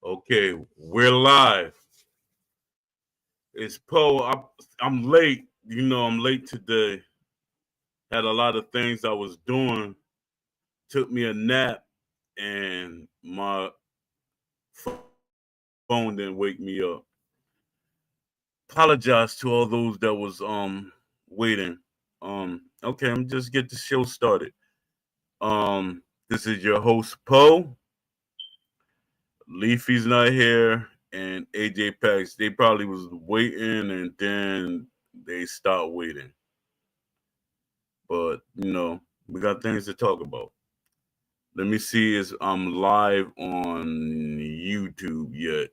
Okay, we're live. It's Poe. I'm late. I'm late today. Had a lot of things I was doing. Took me a nap, and my phone didn't wake me up. Apologize to all those that was waiting. Okay, I'm just get the show started. This is your host Poe. Leafy's not here, and AJ Pax. They probably was waiting, and then they stopped waiting. But we got things to talk about. Let me see if I'm live on YouTube yet.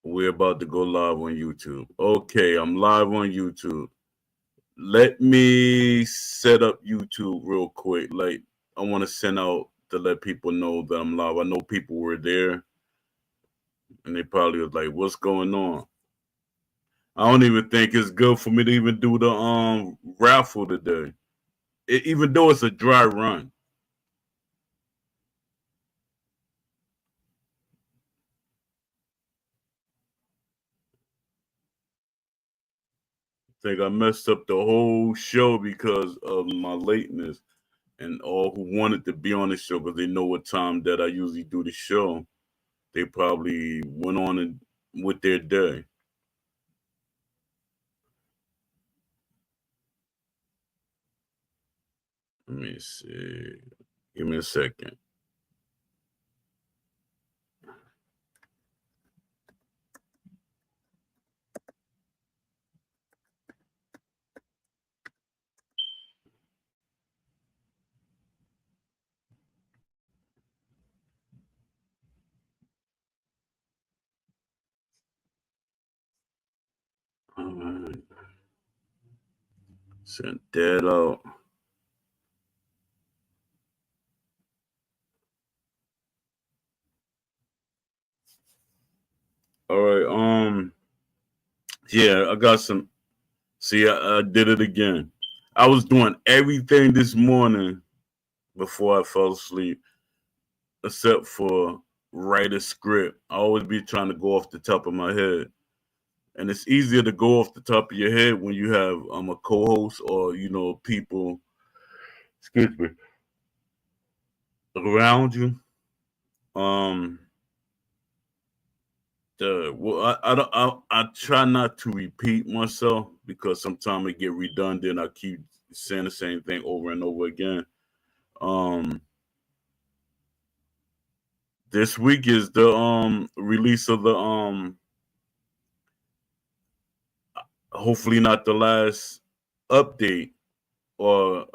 We're about to go live on YouTube. Okay, I'm live on YouTube. Let me set up YouTube real quick. Like, I want to send out to let people know that I'm live. I know people were there, and they probably was like, "What's going on?" I don't even think it's good for me to even do the raffle today, even though it's a dry run. I think I messed up the whole show because of my lateness, and all who wanted to be on the show because they know what time that I usually do the show, they probably went on and with their day. Let me see. Give me a second. All right. Send that out. All right. Yeah, I got some. See, I did it again. I was doing everything this morning before I fell asleep, except for write a script. I always be trying to go off the top of my head. And it's easier to go off the top of your head when you have a co-host or people, excuse me, around you. Um, I don't I try not to repeat myself because sometimes it get redundant. I keep saying the same thing over and over again. Um, this week is the release of the hopefully not the last update or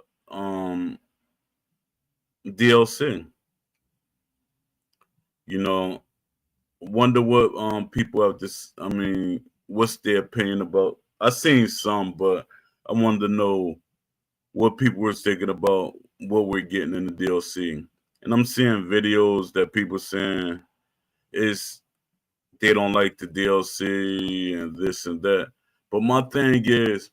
DLC. You know, wonder what people have this. I mean, what's their opinion about? I seen some, but I wanted to know what people were thinking about what we're getting in the DLC. And I'm seeing videos that people saying is they don't like the DLC and this and that. But my thing is,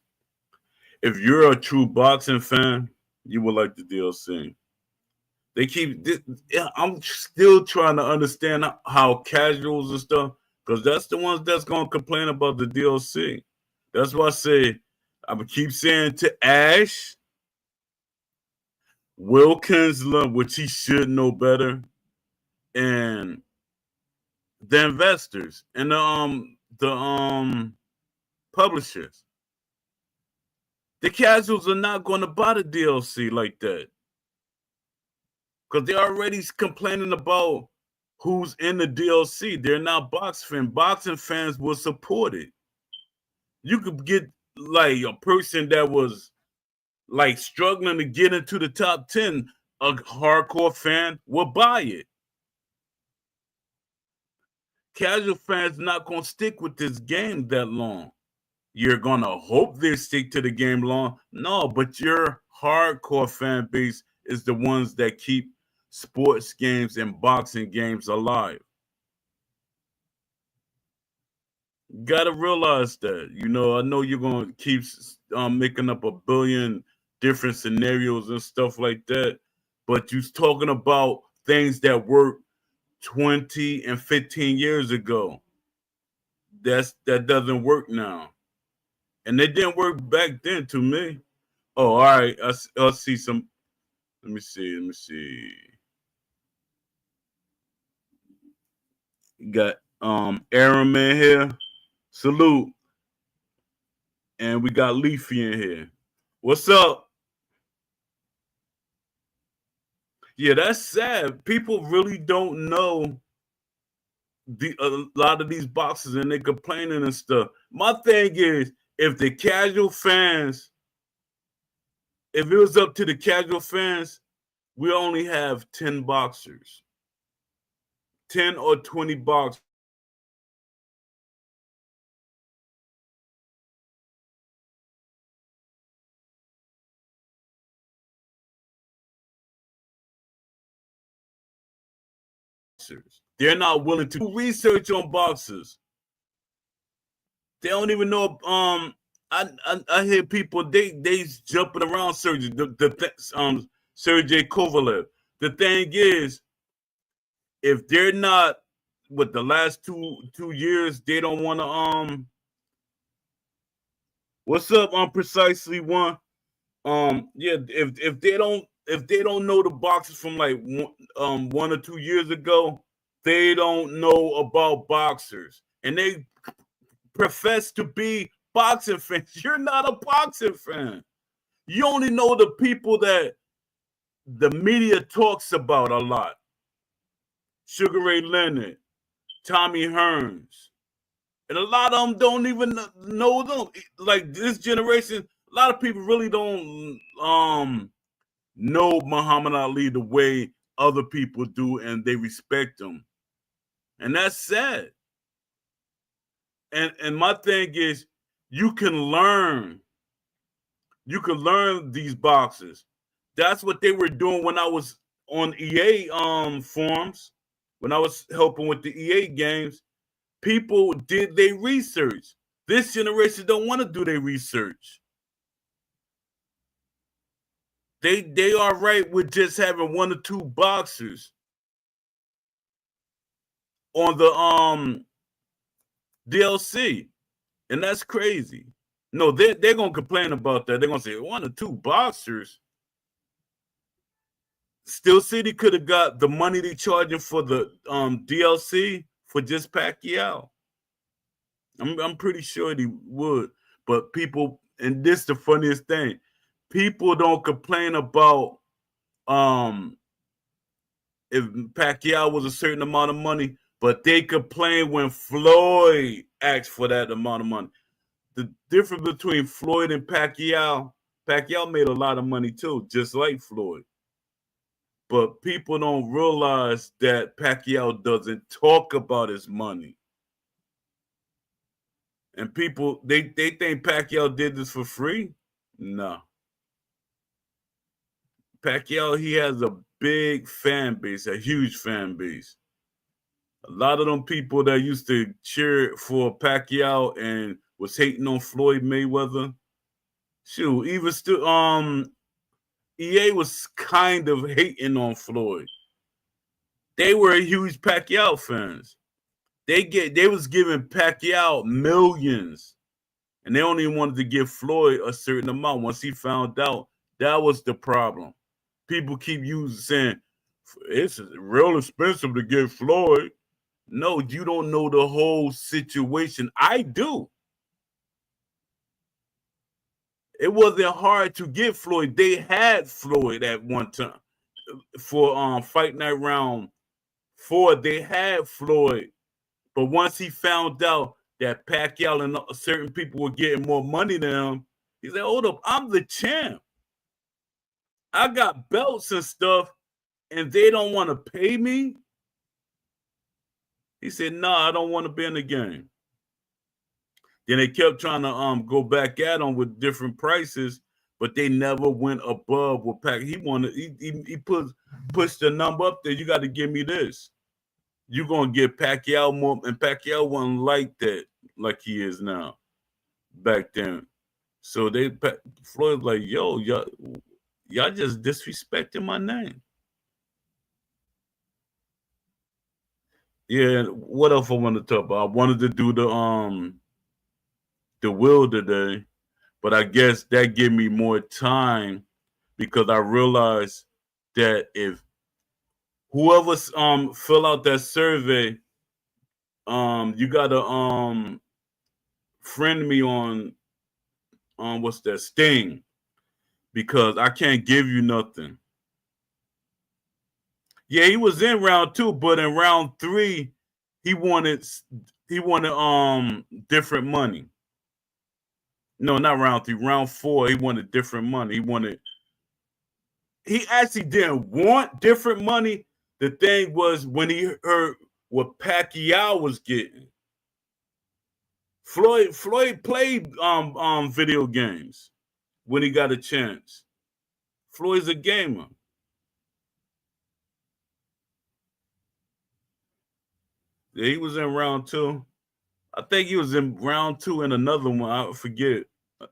if you're a true boxing fan, you will like the DLC. They keep. Yeah, I'm still trying to understand how casuals and stuff, because that's the ones that's gonna complain about the DLC. That's why I say I would keep saying to Ash, Wilkins, which he should know better, and the investors and the publishers. The casuals are not going to buy the DLC like that because they're already complaining about who's in the DLC. They're not boxing fans. Boxing fans will support it. You could get like a person that was like struggling to get into the top 10. A hardcore fan will buy it. Casual fans not going to stick with this game that long. You're going to hope they stick to the game long. No, but your hardcore fan base is the ones that keep sports games and boxing games alive. Got to realize that. I know you're going to keep making up a billion different scenarios and stuff like that. But you're talking about things that worked 20 and 15 years ago. That doesn't work now. And it didn't work back then to me. Oh, all right. I'll see some. Let me see. Got Aaron Man here. Salute. And we got Leafy in here. What's up? Yeah, that's sad. People really don't know a lot of these boxes, and they're complaining and stuff. My thing is, if the casual fans, if it was up to the casual fans, we only have 10 boxers, 10 or 20 boxers. They're not willing to do research on boxers. They don't even know. I hear people they jumping around Sergey Sergey Kovalev. The thing is, if they're not with the last 2 years, they don't want to. What's up? Precisely one. Yeah. If they don't know the boxes from like 1 or 2 years ago, they don't know about boxers, and they profess to be boxing fans. You're not a boxing fan. You only know the people that the media talks about a lot. Sugar Ray Leonard, Tommy Hearns. And a lot of them don't even know them. Like this generation, a lot of people really don't know Muhammad Ali the way other people do, and they respect him. And that's sad. And my thing is, you can learn these boxes. That's what they were doing when I was on EA forums, when I was helping with the EA games. People did their research. This generation don't want to do their research. They are right with just having 1 or 2 boxers on the DLC. And that's crazy. No, they're gonna complain about that. They're gonna say 1 or 2 boxers. Steel City could have got the money they charging for the DLC for just Pacquiao. I'm pretty sure they would. But people, and this the funniest thing, people don't complain about if Pacquiao was a certain amount of money, but they complain when Floyd asked for that amount of money. The difference between Floyd and Pacquiao made a lot of money too, just like Floyd. But people don't realize that Pacquiao doesn't talk about his money. And people, they think Pacquiao did this for free. No. Pacquiao, he has a big fan base, a huge fan base. A lot of them people that used to cheer for Pacquiao and was hating on Floyd Mayweather. Shoot, even still, EA was kind of hating on Floyd. They were huge Pacquiao fans. They was giving Pacquiao millions, and they only wanted to give Floyd a certain amount. Once he found out, that was the problem. People keep saying it's real expensive to give Floyd. No, you don't know the whole situation. I do. It wasn't hard to get Floyd. They had Floyd at one time for Fight Night Round 4. They had Floyd, but once he found out that Pacquiao and certain people were getting more money than him, he said, "Hold up, I'm the champ. I got belts and stuff, and they don't want to pay me." He said, "Nah, I don't want to be in the game." Then they kept trying to go back at him with different prices, but they never went above what Pac. He wanted. He pushed the number up there. You got to give me this. You're gonna get Pacquiao more, and Pacquiao wasn't like that, like he is now. Back then, so Floyd was like, "Yo, y'all just disrespecting my name." Yeah, what else I want to talk about? I wanted to do the will today, but I guess that gave me more time because I realized that if whoever fill out that survey, you gotta friend me on what's that Sting, because I can't give you nothing. Yeah, he was in round two, but in round three, he wanted he wanted different money. No, not round three. Round four, he wanted different money. He actually didn't want different money. The thing was when he heard what Pacquiao was getting. Floyd played video games when he got a chance. Floyd's a gamer. Yeah, he was in round two. I think he was in round two in another one. I forget.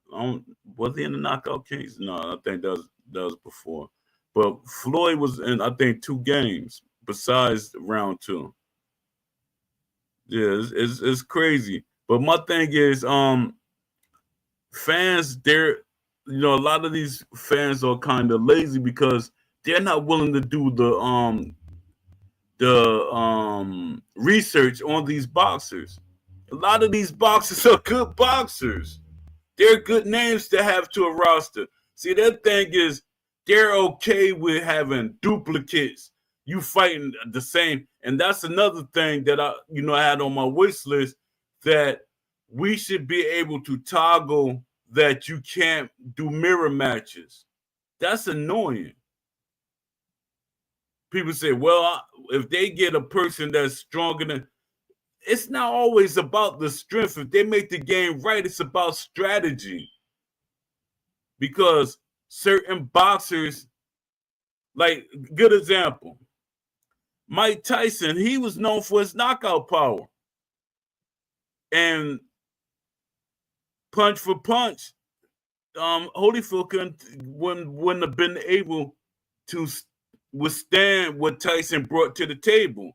Was he in the knockout case? No, I think that was before. But Floyd was in, I think, two games besides round two. Yeah, it's crazy. But my thing is, fans, a lot of these fans are kind of lazy because they're not willing to do the research on these boxers. A lot of these boxers are good boxers. They're good names to have to a roster. See, that thing is they're okay with having duplicates. You fighting the same, and that's another thing that I had on my wish list, that we should be able to toggle that you can't do mirror matches. That's annoying. People say, well, if they get a person that's stronger than, it's not always about the strength. If they make the game right, it's about strategy. Because certain boxers, like, good example, Mike Tyson, he was known for his knockout power. And punch for punch, Holyfield wouldn't have been able to withstand what Tyson brought to the table.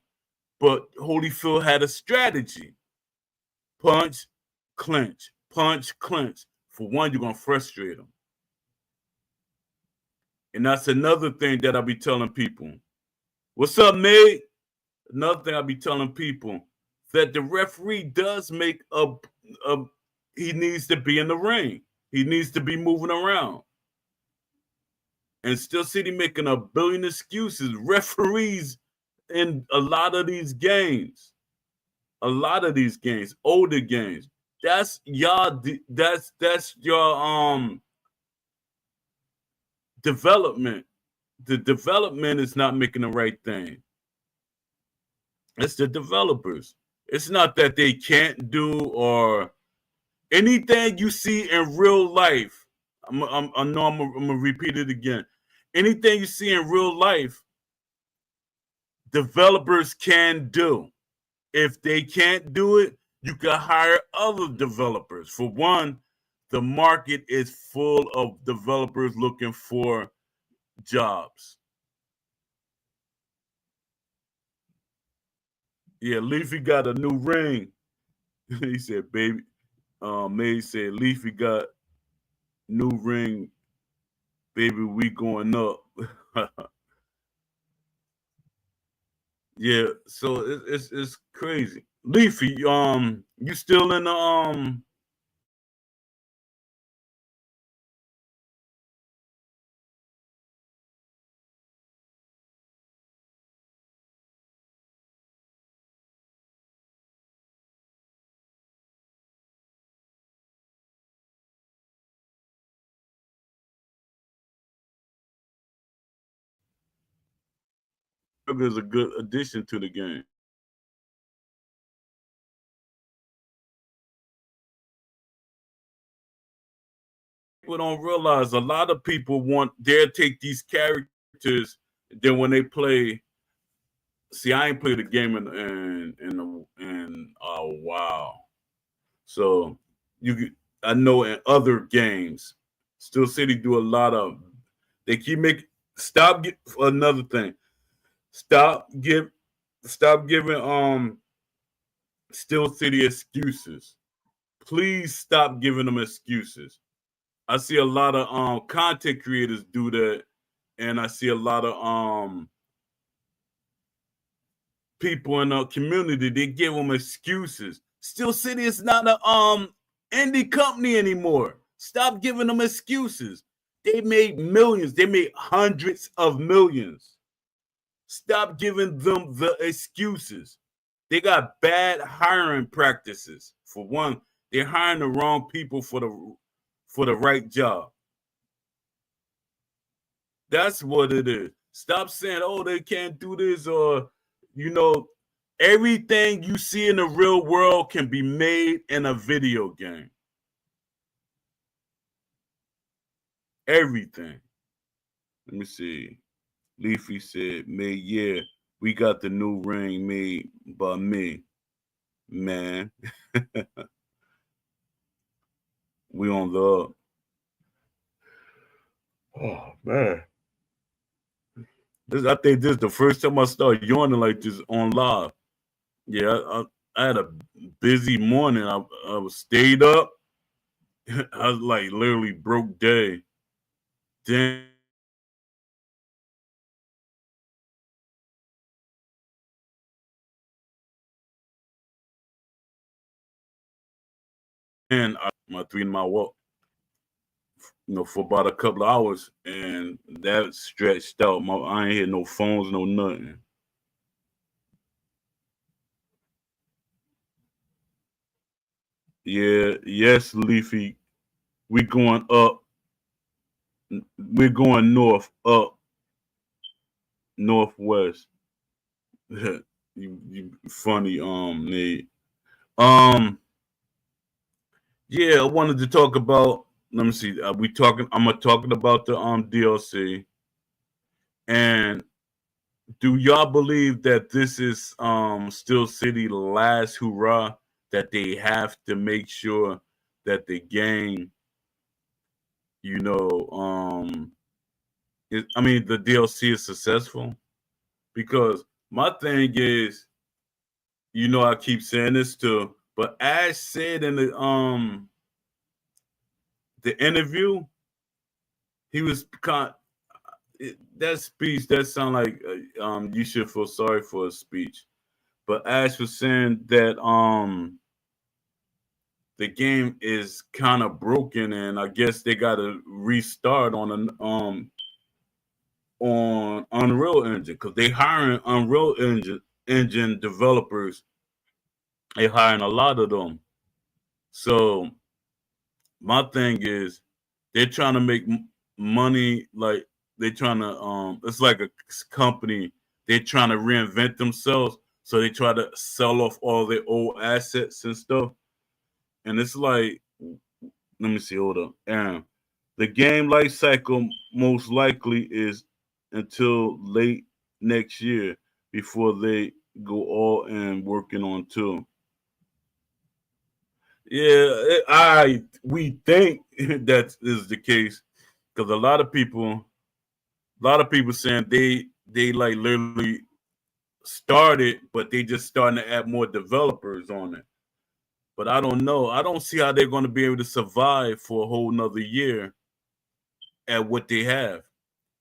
But Holyfield had a strategy. Punch, clinch, punch, clinch. For one, you're going to frustrate him. And that's another thing that I'll be telling people. What's up, Nate? Another thing I'll be telling people, that the referee does make he needs to be in the ring. He needs to be moving around. And Still City making a billion excuses. Referees in a lot of these games, older games, that's y'all. That's your development. The development is not making the right thing. It's the developers. It's not that they can't do or anything you see in real life. I know I'm gonna repeat it again. Anything you see in real life, developers can do. If they can't do it, you can hire other developers. For one, the market is full of developers looking for jobs. Yeah, Leafy got a new ring. He said, baby. May said, Leafy got new ring, baby. We going up. Yeah, so it's crazy. Leafy, you still in the is a good addition to the game. People don't realize a lot of people they'll take these characters, then when they play, see, I ain't played a game in a while. So I know in other games, Still City do a lot of, they keep making, another thing. Stop give stop giving Steel City excuses. Please stop giving them excuses. I see a lot of content creators do that, and I see a lot of people in the community, they give them excuses. Steel City is not a indie company anymore. Stop giving them excuses. They made millions. They made hundreds of millions. Stop giving them the excuses. They got bad hiring practices. For one, they're hiring the wrong people for the right job. That's what it is. Stop saying, "Oh, they can't do this," or you know, everything you see in the real world can be made in a video game. Everything. Let me see. Leafy said, "Made yeah, we got the new ring made by me, man. We on the up." Oh man, I think this is the first time I started yawning like this on live. Yeah, I had a busy morning. I was stayed up. I was like literally broke day. Then my 3 mile walk, for about a couple of hours, and that stretched out. I ain't had no phones, no nothing. Yeah, yes, Leafy, we going up. We're going north, up, northwest. You funny, Nate. Um, yeah, I wanted to talk about. Let me see. We talking. I'm talking about the DLC. And do y'all believe that this is Steel City last hurrah? That they have to make sure that the game, you know, I mean, the DLC is successful. Because my thing is, I keep saying this too, but Ash said in the interview, he was that speech that sound like you should feel sorry for a speech. But Ash was saying that the game is kind of broken, and I guess they got to restart on Unreal Engine because they hiring Unreal Engine developers. They hiring a lot of them. So my thing is, they're trying to make money. Like they're trying to it's like a company. They're trying to reinvent themselves, so they try to sell off all their old assets and stuff. And it's like, let me see, hold up. And the game life cycle most likely is until late next year before they go all in working on two. Yeah, we think that is the case because a lot of people saying they like literally started, but they just starting to add more developers on it. But I don't know. I don't see how they're going to be able to survive for a whole nother year at what they have.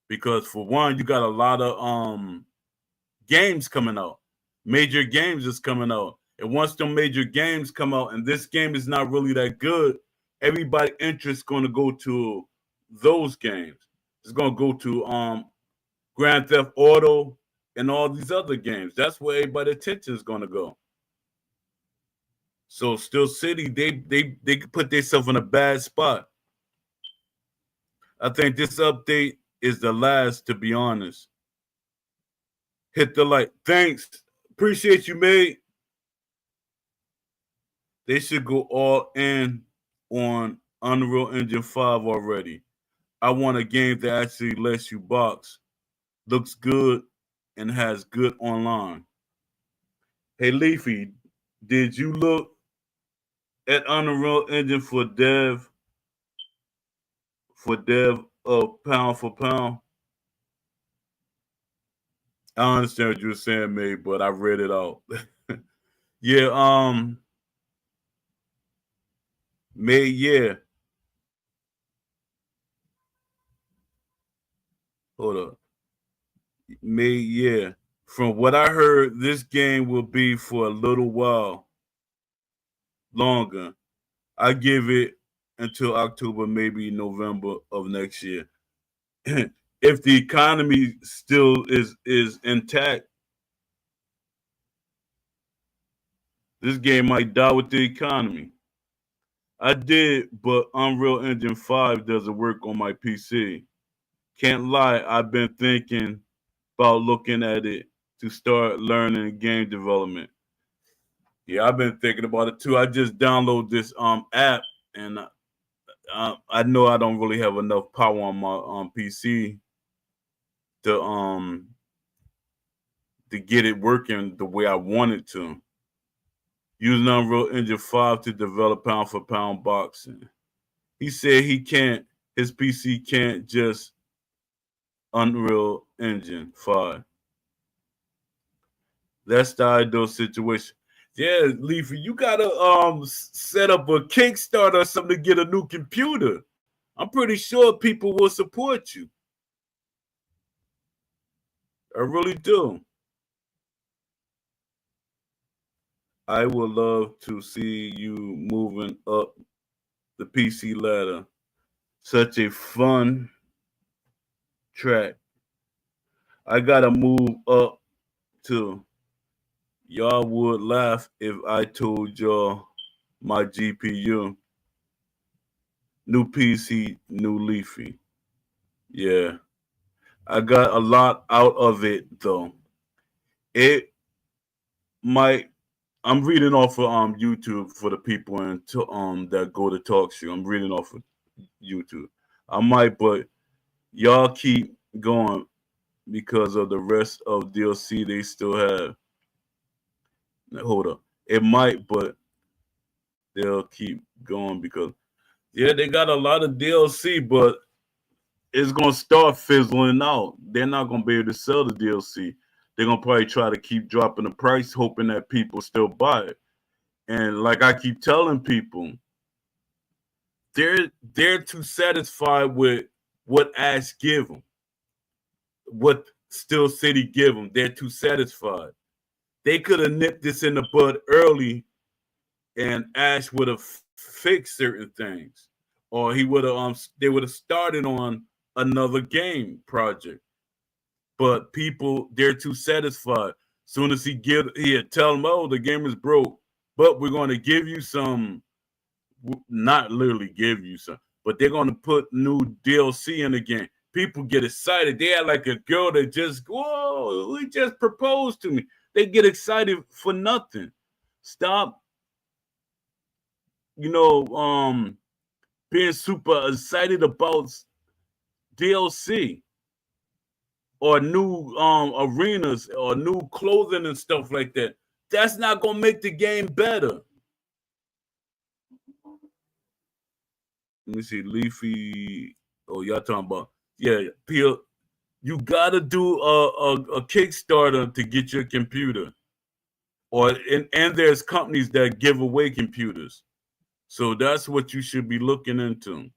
Because for one, you got a lot of games coming out. Major games is coming out. And once the major games come out and this game is not really that good, everybody interest going to go to those games. It's going to go to Grand Theft Auto and all these other games. That's where everybody's attention is going to go. So Steel City, they put themselves in a bad spot. I think this update is the last, to be honest. Hit the like. Thanks. Appreciate you, mate. They should go all in on Unreal Engine 5 already. I want a game that actually lets you box, looks good, and has good online. Hey Leafy, did you look at Unreal Engine for dev pound for pound? I understand what you were saying, mate, but I read it out. Yeah, May, yeah. Hold up. May, yeah. From what I heard, this game will be for a little while longer. I give it until October, maybe November of next year. If the economy still is intact, this game might die with the economy. I did, but Unreal Engine 5 doesn't work on my PC. Can't lie, I've been thinking about looking at it to start learning game development. Yeah, I've been thinking about it too. I just download this app, and I know I don't really have enough power on my PC to to get it working the way I want it to. Using Unreal Engine 5 to develop pound for pound boxing. He said his PC can't just Unreal Engine 5. That's the ideal situation. Yeah, Leafy, you gotta set up a Kickstarter or something to get a new computer. I'm pretty sure people will support you. I really do. I would love to see you moving up the PC ladder. Such a fun track. I gotta move up too. Y'all would laugh if I told y'all my GPU, new PC, new Leafy. Yeah, I got a lot out of it though. It might. I'm reading off of YouTube for the people that go to talk show. I'm reading off of YouTube. I might, but y'all keep going because of the rest of DLC they still have. Hold up. It might, but they'll keep going because yeah, they got a lot of DLC, but it's gonna start fizzling out. They're not gonna be able to sell the DLC. They're gonna probably try to keep dropping the price, hoping that people still buy it. And like I keep telling people, they're too satisfied with what Ash give them, what Still City give them. They're too satisfied. They could have nipped this in the bud early, and Ash would have fixed certain things, or he would have they would have started on another game project. But people, they're too satisfied. Soon as he'd tell them, "Oh, the game is broke, but we're going to give you some." Not literally give you some, but they're going to put new DLC in the game. People get excited. They are like a girl that just, whoa, he just proposed to me. They get excited for nothing. Stop, you know, being super excited about DLC or new arenas or new clothing and stuff like that. That's not gonna make the game better. Let me see, Leafy. Oh, y'all talking about Peel. You gotta do a Kickstarter to get your computer, and there's companies that give away computers. So that's what you should be looking into.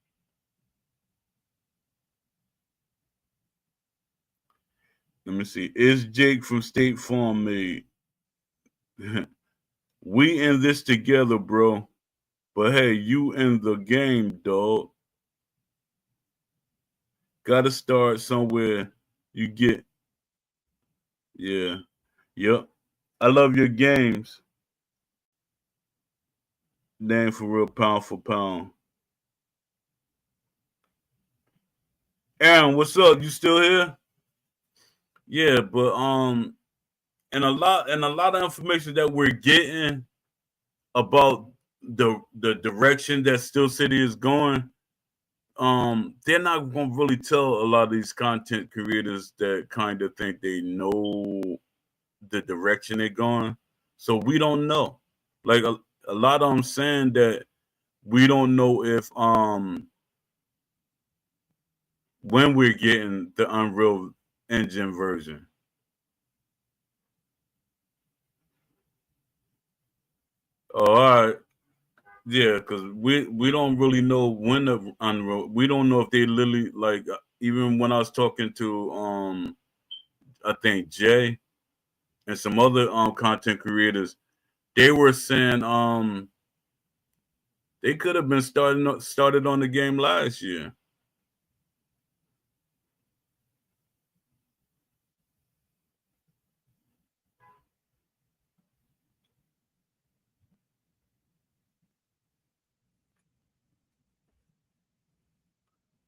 Let me see. Is Jake from State Farm made? We in this together, bro. But hey, you in the game, dog. Gotta start somewhere. You get, yeah. Yep. I love your games. Name for real, pound for pound. Aaron, what's up? You still here? Yeah, but and a lot of information that we're getting about the direction that Still City is going, they're not gonna really tell a lot of these content creators that kind of think they know the direction they're going. So we don't know. Like a lot of them saying that we don't know if when we're getting the Unreal Engine version. Oh, all right. Yeah, because we don't really know when the unroll. We don't know if they literally like. Even when I was talking to I think Jay and some other content creators, they were saying they could have been started on the game last year.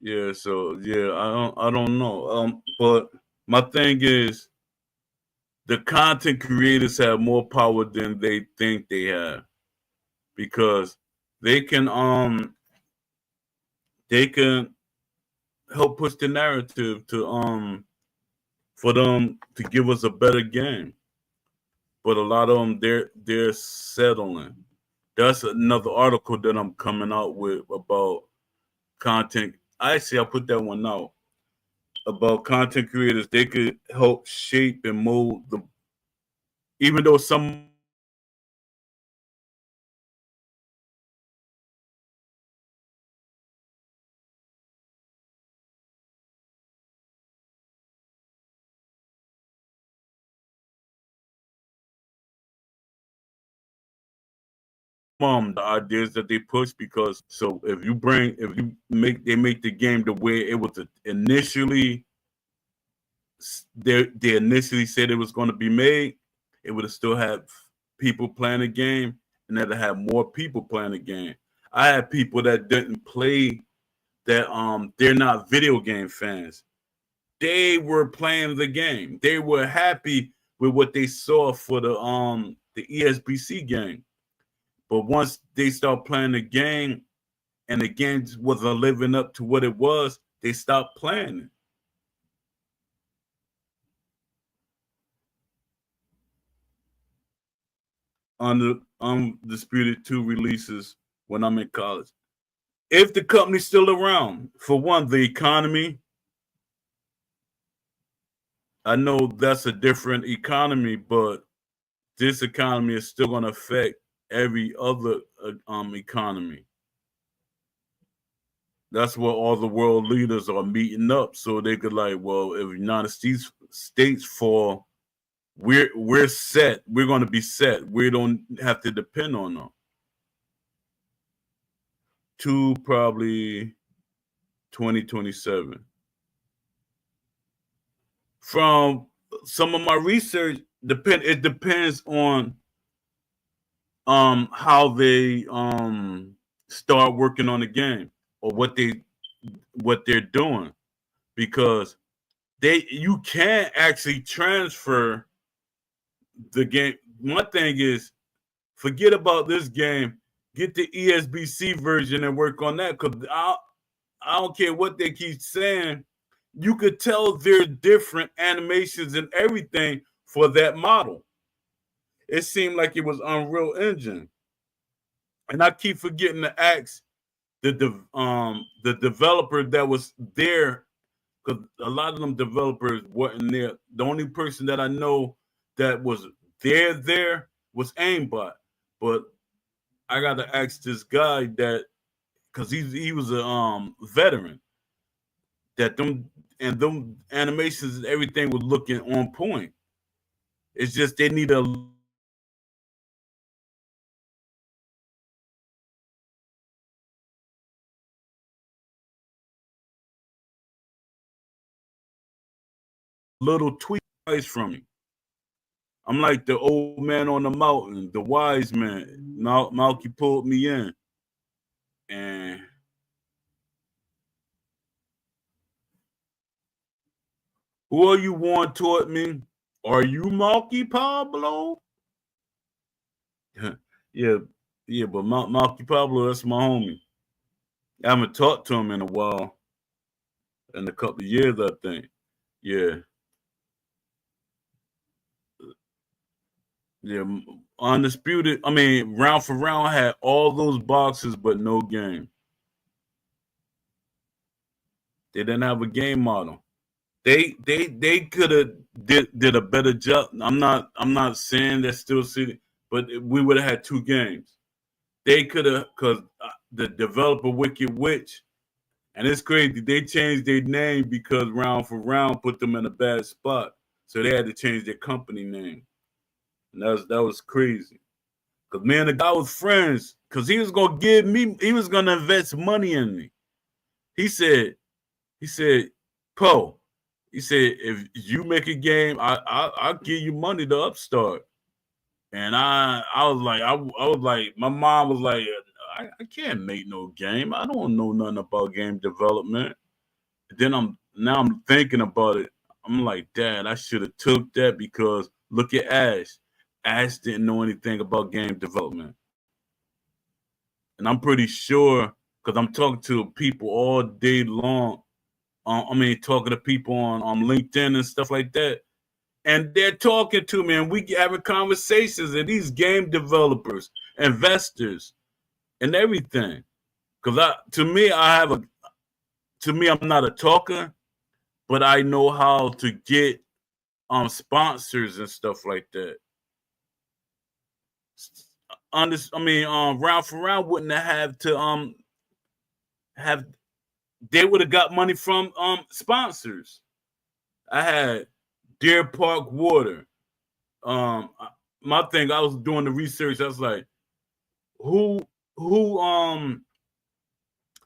Yeah, so yeah, I don't know. But my thing is the content creators have more power than they think they have because they can um they can help push the narrative to for them to give us a better game. But a lot of them they're settling. That's another article that I'm coming out with about content. Actually, I put that one out about content creators. They could help shape and mold the. Even though some the ideas that they push, because so if you make the game the way it was initially they initially said it was going to be made, it would have still had people playing the game, and that'd have more people playing the game. I had people that didn't play, that they're not video game fans. They were playing the game. They were happy with what they saw for the ESBC game. But once they start playing the game and the game wasn't living up to what it was, they stopped playing it. Undisputed 2 releases when I'm in college. If the company's still around, for one, the economy, I know that's a different economy, but this economy is still going to affect every other economy. That's where all the world leaders are meeting up, so they could like, well, if United States fall, we're set. We're going to be set. We don't have to depend on them. To probably 2027. From some of my research, it depends on how they start working on the game, or what they're doing, because they you can't actually transfer the game. My thing is, forget about this game. Get the ESBC version and work on that, because I don't care what they keep saying. You could tell they're different animations and everything for that model. It seemed like it was Unreal Engine, and I keep forgetting to ask the developer that was there, because a lot of them developers weren't there. The only person that I know that was there was Aimbot, but I got to ask this guy that, because he was a veteran, that them animations and everything was looking on point. It's just they need a little tweak from me. I'm like the old man on the mountain, the wise man. Malky pulled me in, and who are you, one toward me? Are you Malky Pablo? Yeah, yeah, but Malky Pablo, that's my homie. I haven't talked to him in a while, in a couple of years, I think. Yeah, yeah. Undisputed. I mean, round for round had all those boxes, but no game. They didn't have a game model. They could have did a better job. I'm not saying that Still City. but we would have had 2 games. They could have, because the developer Wicked Witch, and it's crazy, they changed their name because Round for Round put them in a bad spot. So they had to change their company name. And that was crazy. Because, man, the guy was friends because he was going to invest money in me. He said, Poe, he said, if you make a game, I'll give you money to upstart. And I was like, my mom was like, I can't make no game. I don't know nothing about game development. Then I'm thinking about it. I'm like, Dad, I should have took that because look at Ash. Ash didn't know anything about game development. And I'm pretty sure, because I'm talking to people all day long. Talking to people on LinkedIn and stuff like that. And they're talking to me and we having conversations, and these game developers, investors, and everything. Because to me, I'm not a talker, but I know how to get sponsors and stuff like that. Round for Round wouldn't have to have they would have got money from sponsors. I had Deer Park Water. My thing, I was doing the research. I was like, who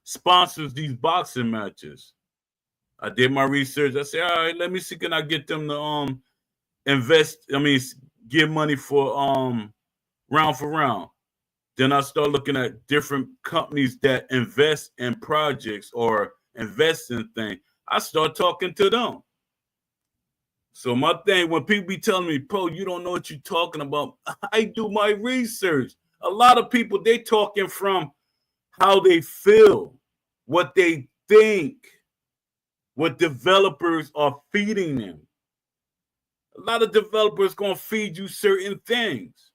sponsors these boxing matches? I did my research. I said, all right, let me see, can I get them to give money for Round for Round. Then I start looking at different companies that invest in projects or invest in things. I start talking to them. So my thing, when people be telling me, Poe, you don't know what you're talking about, I do my research. A lot of people, they talking from how they feel, what they think, what developers are feeding them. A lot of developers gonna feed you certain things.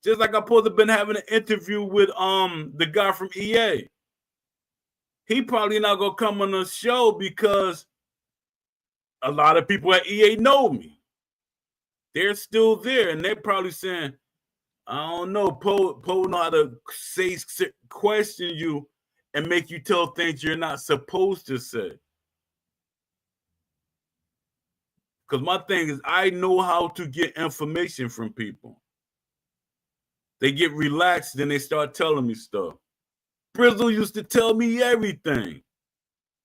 Just like I'm supposed to have been having an interview with the guy from EA. He probably not gonna come on the show because a lot of people at EA know me. They're still there, and they're probably saying, I don't know, Poe know how to question you and make you tell things you're not supposed to say. Because my thing is, I know how to get information from people. They get relaxed, then they start telling me stuff. Brizzle used to tell me everything.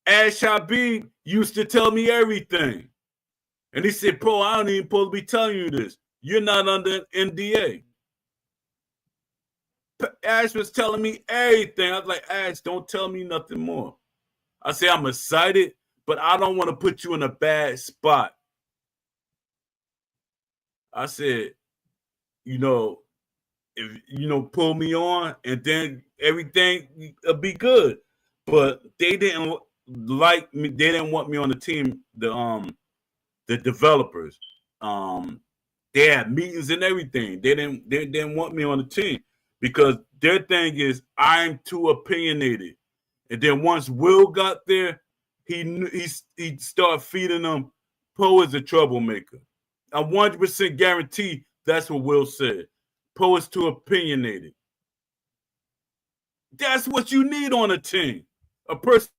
Ash Habib used to tell me everything. And he said, Poe, I don't even supposed to be telling you this. You're not under NDA. Ash was telling me everything. I was like, Ash, don't tell me nothing more. I say, I'm excited, but I don't want to put you in a bad spot. I said, if pull me on, and then everything will be good. But they didn't like me. They didn't want me on the team. The developers, they had meetings and everything. They didn't want me on the team because their thing is I'm too opinionated. And then once Will got there, he started feeding them. Poe is a troublemaker. I'm 100% guaranteed that's what Will said. Poe is too opinionated. That's what you need on a team. A person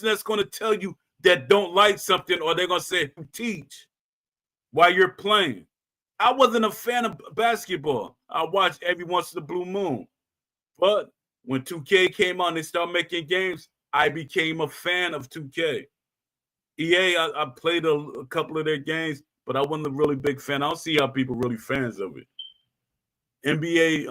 that's going to tell you that don't like something, or they're going to say, teach while you're playing. I wasn't a fan of basketball. I watched every once in a blue moon. But when 2K came on, they started making games, I became a fan of 2K. EA, I played a couple of their games, but I wasn't a really big fan. I don't see how people really fans of it. NBA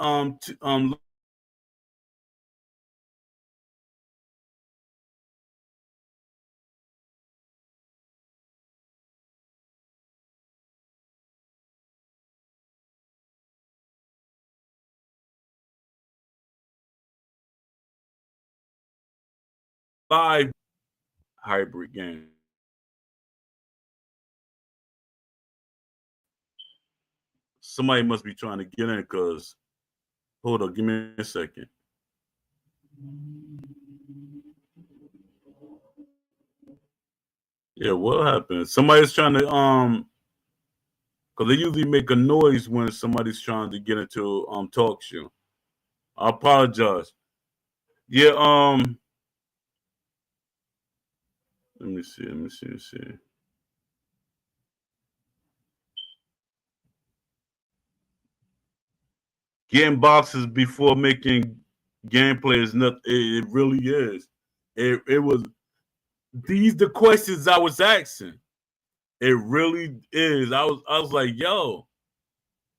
live hybrid game. Somebody must be trying to get in because hold on, give me a second. Yeah, what happened? Somebody's trying to because they usually make a noise when somebody's trying to get into talk show. I apologize. Yeah, let me see. Getting boxes before making gameplay is not. It really is. It was these the questions I was asking. It really is. I was like, yo,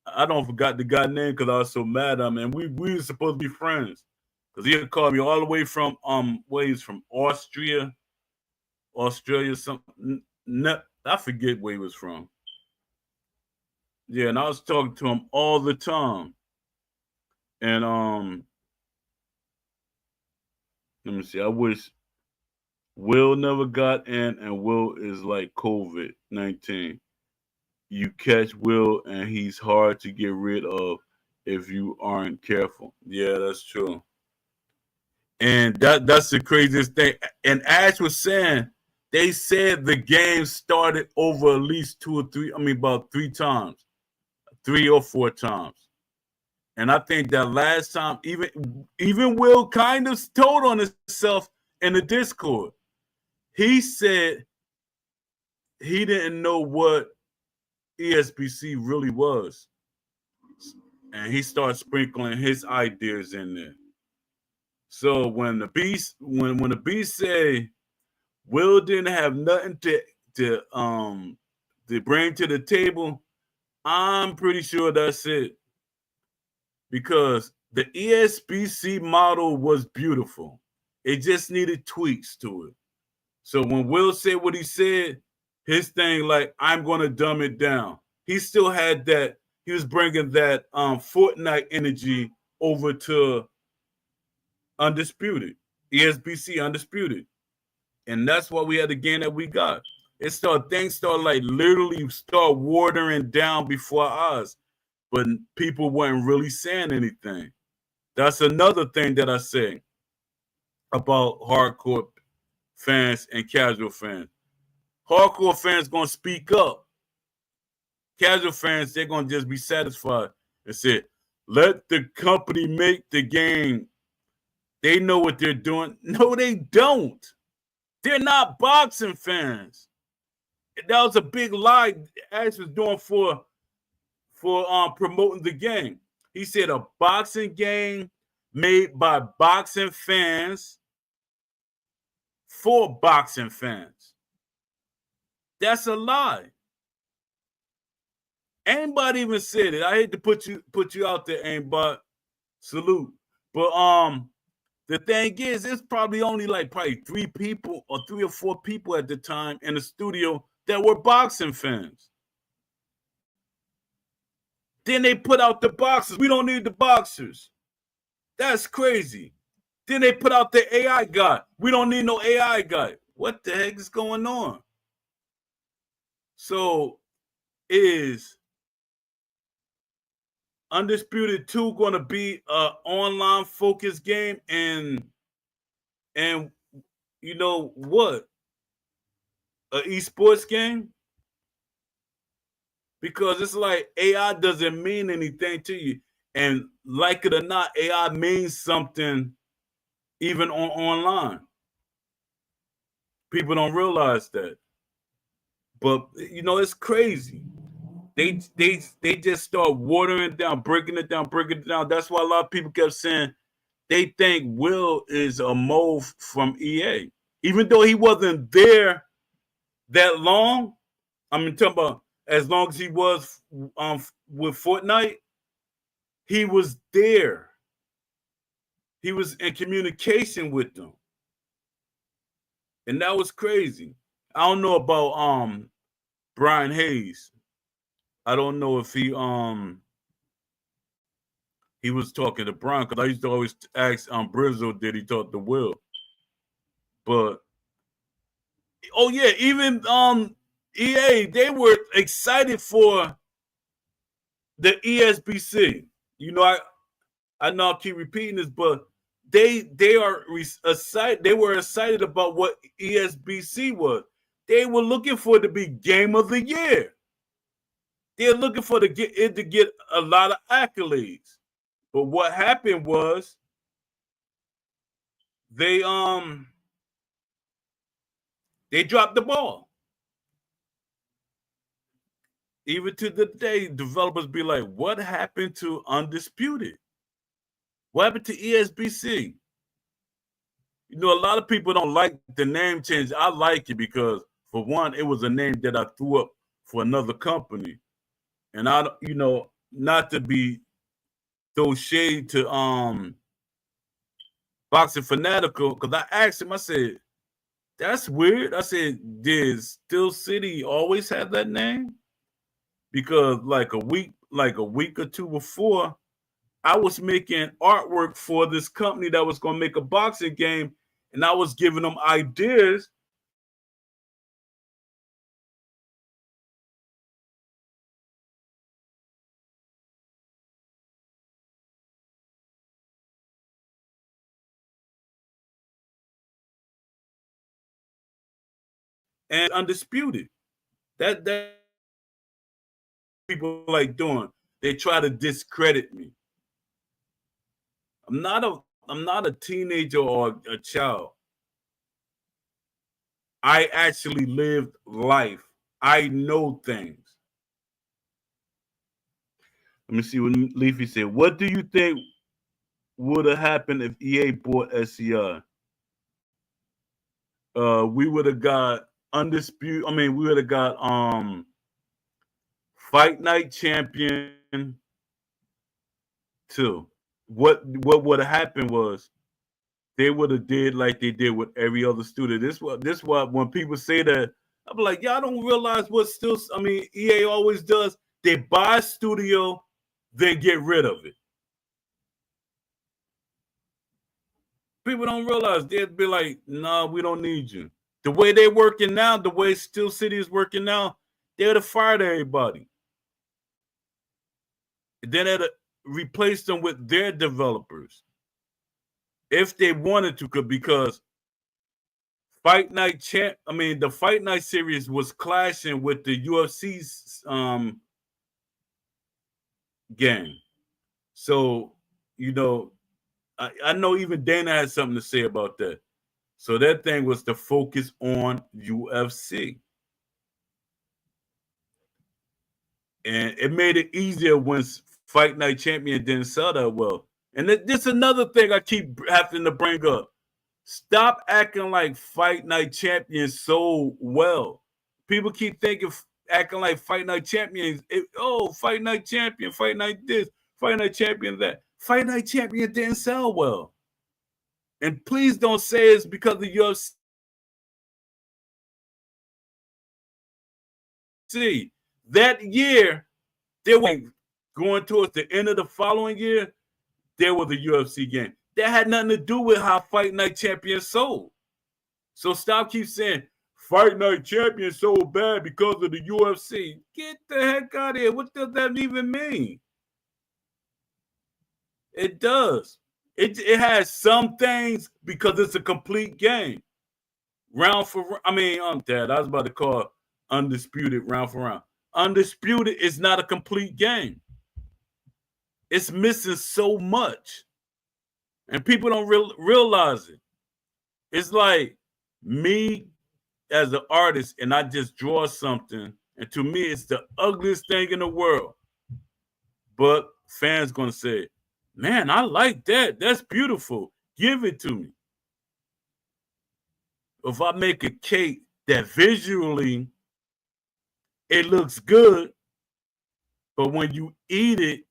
I don't forgot the guy name because I was so mad at him, and we were supposed to be friends because he had called me all the way from where he's from Australia, something. I forget where he was from. Yeah, and I was talking to him all the time, and let me see. I wish Will never got in, and Will is like COVID-19. You catch Will, and he's hard to get rid of if you aren't careful. Yeah, that's true. And that's the craziest thing. And Ash was saying they said the game started over at least two or three. I mean, about three times, 3 or 4 times. And I think that last time, even Will kind of told on himself in the Discord. He said he didn't know what ESBC really was, and he started sprinkling his ideas in there. So when the beast say Will didn't have nothing to bring to the table, I'm pretty sure that's it. Because the ESBC model was beautiful. It just needed tweaks to it. So when Will said what he said, his thing like I'm gonna dumb it down. He still had that. He was bringing that Fortnite energy over to Undisputed, ESBC Undisputed, and that's why we had the game that we got. Things started like literally start watering down before our eyes, but people weren't really saying anything. That's another thing that I say about hardcore fans and casual fans. Hardcore fans gonna speak up. Casual fans, they're gonna just be satisfied and say, "Let the company make the game. They know what they're doing." No, they don't. They're not boxing fans. That was a big lie Ash was doing for promoting the game. He said a boxing game made by boxing fans for boxing fans. That's a lie. Anybody even said it. I hate to put you out there, aimbot. Salute. But the thing is, it's probably only like probably 3 people or 3 or 4 people at the time in the studio that were boxing fans. Then they put out the boxers. We don't need the boxers. That's crazy. Then they put out the AI guy. We don't need no AI guy. What the heck is going on? So is Undisputed 2 going to be an online focused game and you know what? An esports game? Because it's like AI doesn't mean anything to you. And like it or not, AI means something even online. People don't realize that. But you know, it's crazy. They just start watering it down, breaking it down. That's why a lot of people kept saying they think Will is a mole from EA. Even though he wasn't there that long. I mean, talking about as long as he was with Fortnite, he was there. He was in communication with them, and that was crazy. I don't know about Brian Hayes. I don't know if he was talking to Brian because I used to always ask Brizzo did he talk to Will, but oh yeah, even EA they were excited for the ESBC. You know, I know I keep repeating this, but they are excited. They were excited about what ESBC was. They were looking for it to be Game of the Year. They're looking for it to get a lot of accolades. But what happened was they they dropped the ball. Even to the day, developers be like, "What happened to Undisputed? What happened to ESBC?" You know, a lot of people don't like the name change. I like it because, for one, it was a name that I threw up for another company, and I, you know, not to be throw shade to Boxing Fanatical, because I asked him, I said, "That's weird." I said, "Did Steel City always have that name?" Because like a week or two before, I was making artwork for this company that was going to make a boxing game, and I was giving them ideas. And Undisputed. That people like doing. They try to discredit me. I'm not a teenager or a child. I actually lived life. I know things. Let me see what Leafy said. What do you think would have happened if EA bought SCI? We would have got undisputed. I mean, we would have got Fight Night Champion too. What would have happened was they would have did like they did with every other studio. This what when people say that, I'm like, y'all don't realize what still. I mean, EA always does. They buy a studio, then get rid of it. People don't realize they'd be like, nah, we don't need you. The way they're working now, the way Steel City is working now, they'd have fired everybody. Then they'd have replaced them with their developers if they wanted to, because the Fight Night series was clashing with the UFC's game. So, you know, I know even Dana had something to say about that. So that thing was to focus on UFC. And it made it easier when Fight Night Champion didn't sell that well. And this another thing I keep having to bring up. Stop acting like Fight Night Champions so well. People keep acting like Fight Night Champions. Fight Night Champion, Fight Night this, Fight Night Champion that. Fight Night Champion didn't sell well. And please don't say it's because of UFC. That year, they were going towards the end of the following year, there was a UFC game. That had nothing to do with how Fight Night Champion sold. So stop keep saying Fight Night Champion sold bad because of the UFC. Get the heck out of here. What does that even mean? It does. It has some things because it's a complete game. Round for I mean, Dad, I was about to call Undisputed round for round. Undisputed is not a complete game. It's missing so much. And people don't realize it. It's like me as an artist and I just draw something, and to me it's the ugliest thing in the world. But fans gonna say, "Man, I like that. That's beautiful. Give it to me." If I make a cake that visually it looks good, but when you eat it,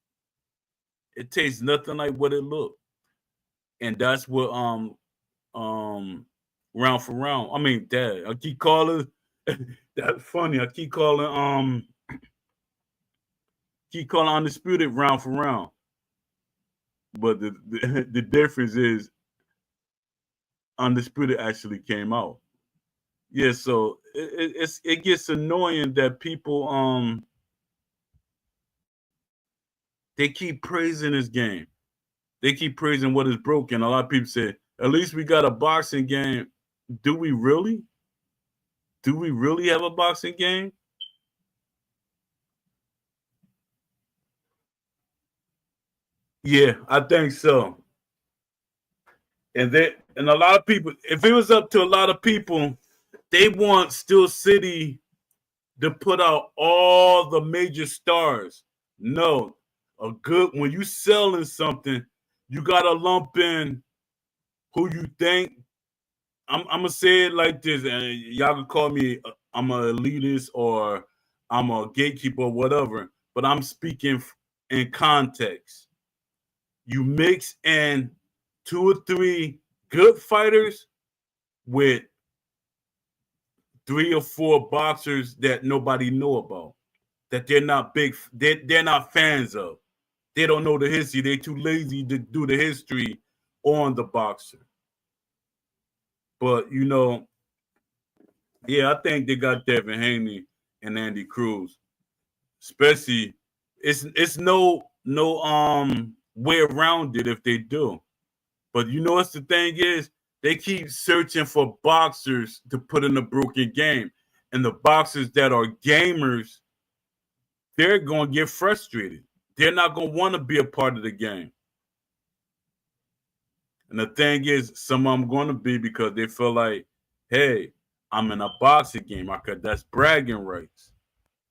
it tastes nothing like what it looked. And that's what round for round. I mean, Dad, I keep calling that's funny. I keep calling Undisputed round for round. But the difference is Undisputed actually came out. Yeah, so it gets annoying that people they keep praising this game. They keep praising what is broken. A lot of people say, at least we got a boxing game. Do we really? Do we really have a boxing game? Yeah, I think so. And a lot of people, if it was up to a lot of people, they want Steel City to put out all the major stars. No, a good when you selling something, you gotta lump in who you think. I'm gonna say it like this, and y'all can call me I'm a elitist or I'm a gatekeeper or whatever, but I'm speaking in context. You mix in two or three good fighters with three or four boxers that nobody know about, that they're not fans of. They don't know the history. They're too lazy to do the history on the boxer. But yeah, I think they got Devin Haney and Andy Cruz. Especially, it's no way around it if they do. But what's the thing is, they keep searching for boxers to put in a broken game, and the boxers that are gamers, they're gonna get frustrated. They're not gonna want to be a part of the game. And the thing is, some of them going to be because they feel like, hey, I'm in a boxing game. That's bragging rights.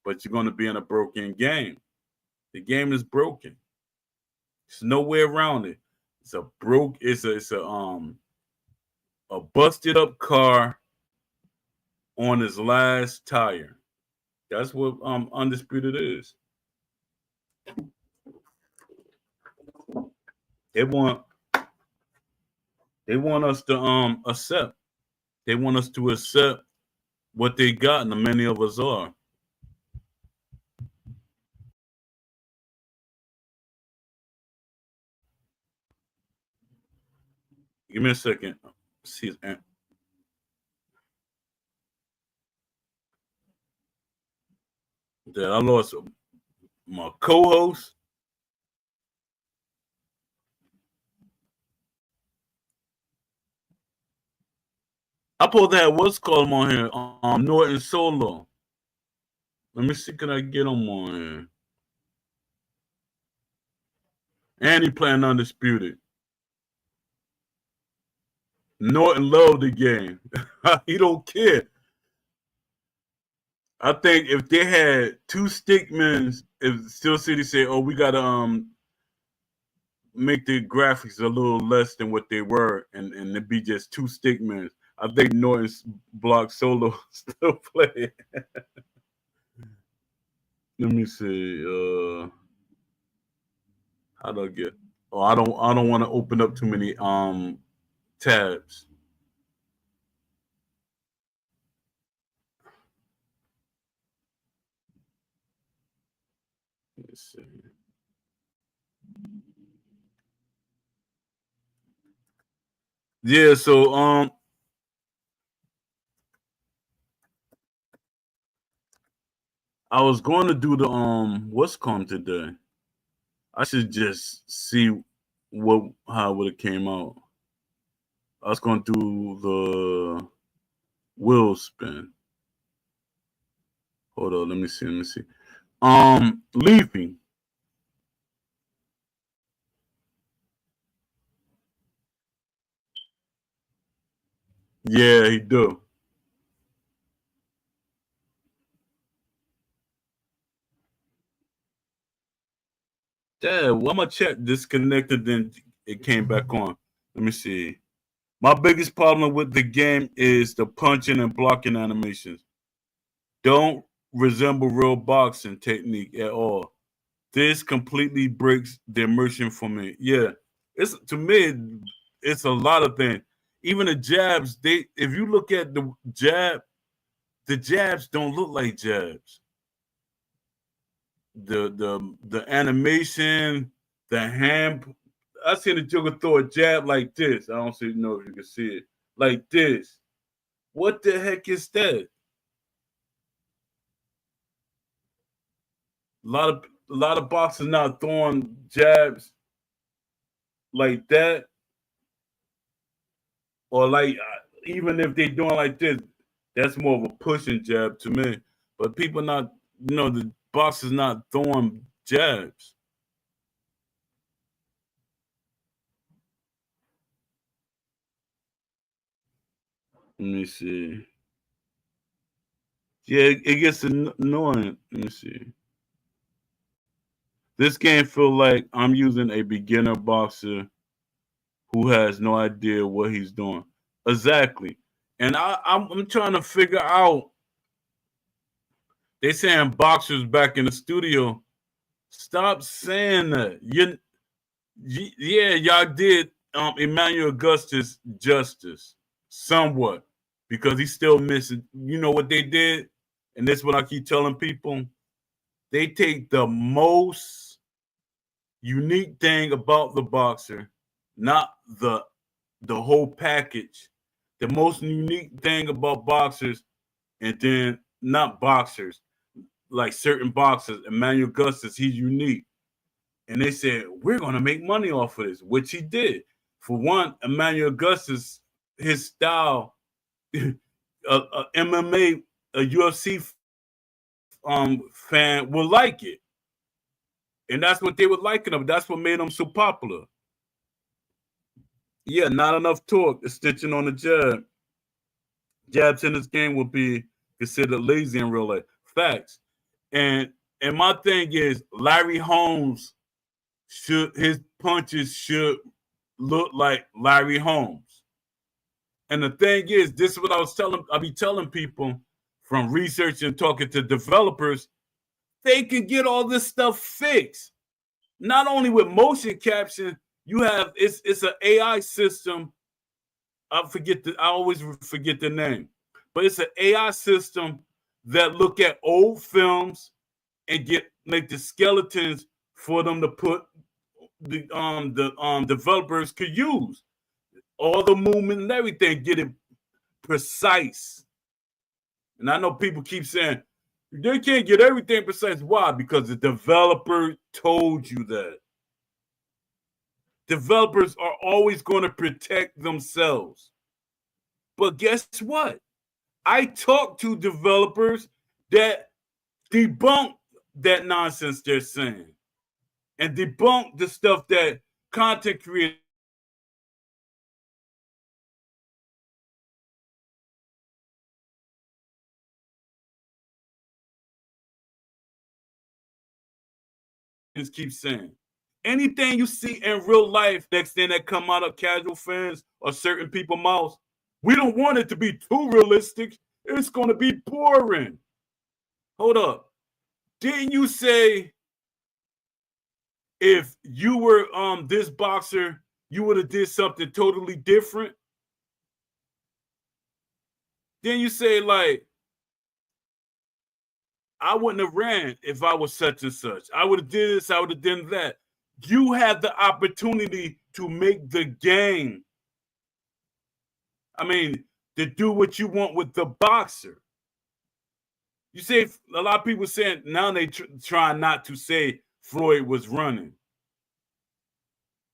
But you're going to be in a broken game. The game is broken. There's no way around it. It's a busted up car on his last tire. That's what Undisputed is. They want they want us to accept. They want us to accept what they got, and many of us are. Give me a second. See, that I lost my co-host. I supposed to have what's called him on here, Norton Solo. Let me see, can I get him on here? And he playing Undisputed. Norton loved the game. He don't care. I think if they had two stickmans, if Steel City said, "Oh, we gotta make the graphics a little less than what they were," and it be just two stickmans, I think Norton's block solo still play. Let me see. How do I get? Oh, I don't want to open up too many tabs. Let's see. Yeah, so I was going to do the what's called today. I should just see how it would have came out. I was going to do the wheel spin. Hold on, let me see. Leafing. Yeah, he do. Yeah, well, I'm gonna check disconnected, then it came back on. Let me see. My biggest problem with the game is the punching and blocking animations. Don't resemble real boxing technique at all. This completely breaks the immersion for me. Yeah, it's to me, it's a lot of things. Even the jabs, if you look at the jabs don't look like jabs. The animation, the hand. I seen the Joker throw a jab like this. I don't know if you can see it like this. What the heck is that? A lot of boxers now throwing jabs. like that, or like even if they doing like this, that's more of a pushing jab to me. But people not, the boxers not throwing jabs. Let me see. Yeah, it gets annoying. Let me see. This game feel like I'm using a beginner boxer who has no idea what he's doing. Exactly. And I'm trying to figure out. They saying boxers back in the studio. Stop saying that. Yeah, y'all did Emmanuel Augustus justice somewhat because he's still missing. You know what they did, and this is what I keep telling people. They take the most unique thing about the boxer, not the whole package. The most unique thing about boxers, and then not boxers, like certain boxers. Emmanuel Augustus, he's unique. And they said, we're going to make money off of this, which he did. For one, Emmanuel Augustus, his style, MMA, a UFC fan will like it. And that's what they were liking him. That's what made him so popular. Yeah, not enough torque, extension on the jab. Jabs in this game will be considered lazy in real life. Facts. And my thing is, Larry Holmes his punches should look like Larry Holmes. And the thing is, this is what I be telling people from research and talking to developers, they can get all this stuff fixed. Not only with motion capture, you have it's an AI system. I always forget the name, but it's an AI system that look at old films and make the skeletons for them to put the developers could use all the movement and everything, get it precise. And I know people keep saying they can't get everything precise. Why? Because the developer told you that. Developers are always going to protect themselves. But guess what? I talk to developers that debunk that nonsense they're saying and debunk the stuff that content creators keep saying. Anything you see in real life, next thing that come out of casual fans or certain people mouths, we don't want it to be too realistic. It's going to be boring. Hold up. Didn't you say if you were this boxer, you would have did something totally different? Then you say like, I wouldn't have ran if I was such and such. I would have did this, I would have done that. You have the opportunity to make the game. I mean, to do what you want with the boxer. You say a lot of people saying now they try not to say Floyd was running.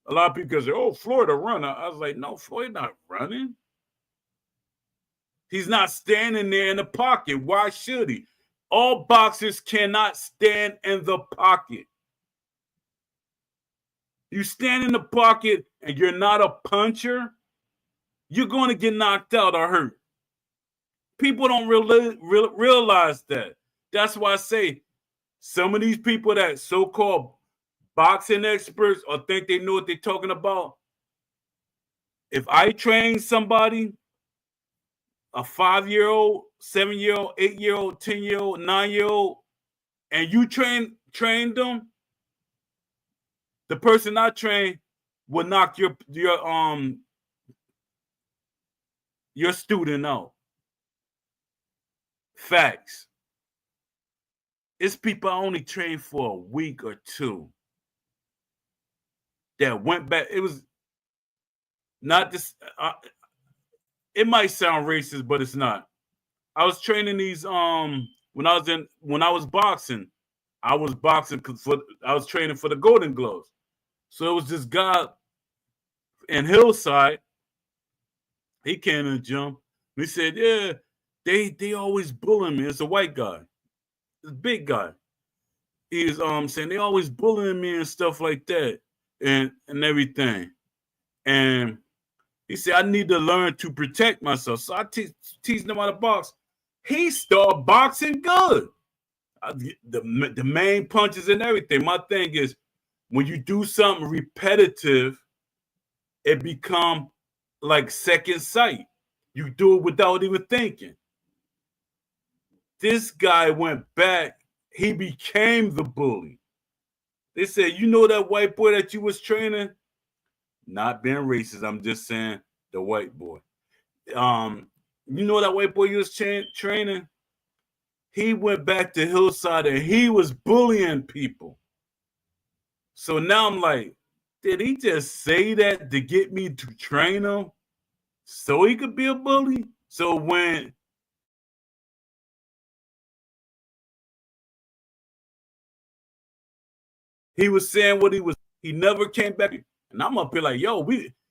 A lot of people say, "Oh, Floyd a runner." I was like, "No, Floyd not running. He's not standing there in the pocket. Why should he?" All boxers cannot stand in the pocket. You stand in the pocket and you're not a puncher, you're going to get knocked out or hurt. People don't realize that. That's why I say some of these people that so-called boxing experts or think they know what they're talking about, if I train somebody, a 5-year-old, 7-year-old, 8-year-old, 10-year-old, 9-year-old, and you train them, the person I train will knock your student out. Facts. It's people I only trained for a week or two that went back. It was not this. It might sound racist, but it's not. I was training these when I was boxing. I was boxing I was training for the Golden Gloves. So it was this guy in Hillside. He came in the gym. He said, "Yeah, they always bullying me." It's a white guy, it's a big guy. He's saying they always bullying me and stuff like that, and everything. And he said, "I need to learn to protect myself." So I teaching him how to box. He started boxing good. The main punches and everything. My thing is, when you do something repetitive, it become like second sight. You do it without even thinking. This guy went back. He became the bully. They said, "You know that white boy that you was training?" Not being racist, I'm just saying the white boy. You know that white boy you was training? He went back to Hillside and he was bullying people. So now I'm like, did he just say that to get me to train him so he could be a bully? So when he was saying what he never came back. And I'm up here like, yo,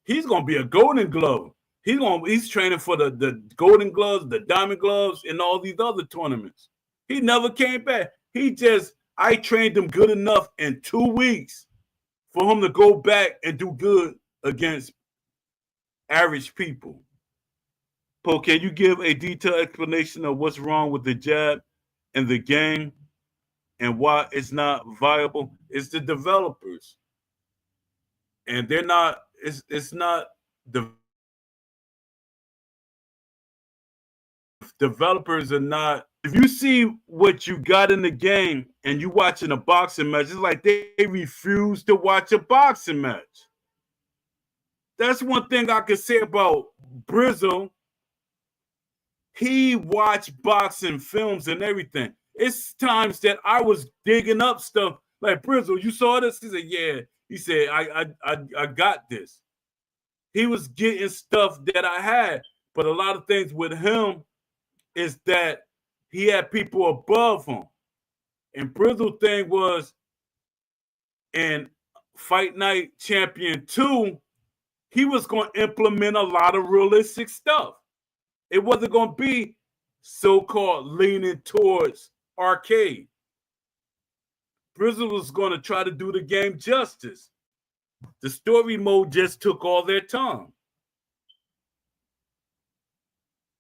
he's gonna be a golden glove. He's training for the golden gloves, the diamond gloves, and all these other tournaments. He never came back. I trained him good enough in 2 weeks for him to go back and do good against average people. Paul, can you give a detailed explanation of what's wrong with the jab in the game and why it's not viable? It's the developers. And they're not, it's not the developers are not. If you see what you got in the game and you watching a boxing match, it's like they refuse to watch a boxing match. That's one thing I could say about Brizzo. He watched boxing films and everything. It's times that I was digging up stuff like, "Brizzo, you saw this?" He said, "Yeah." He said, I got this." He was getting stuff that I had, but a lot of things with him is that he had people above him. And Brizzo thing was in Fight Night Champion 2, he was going to implement a lot of realistic stuff. It wasn't going to be so-called leaning towards arcade. Brizzo was going to try to do the game justice. The story mode just took all their time.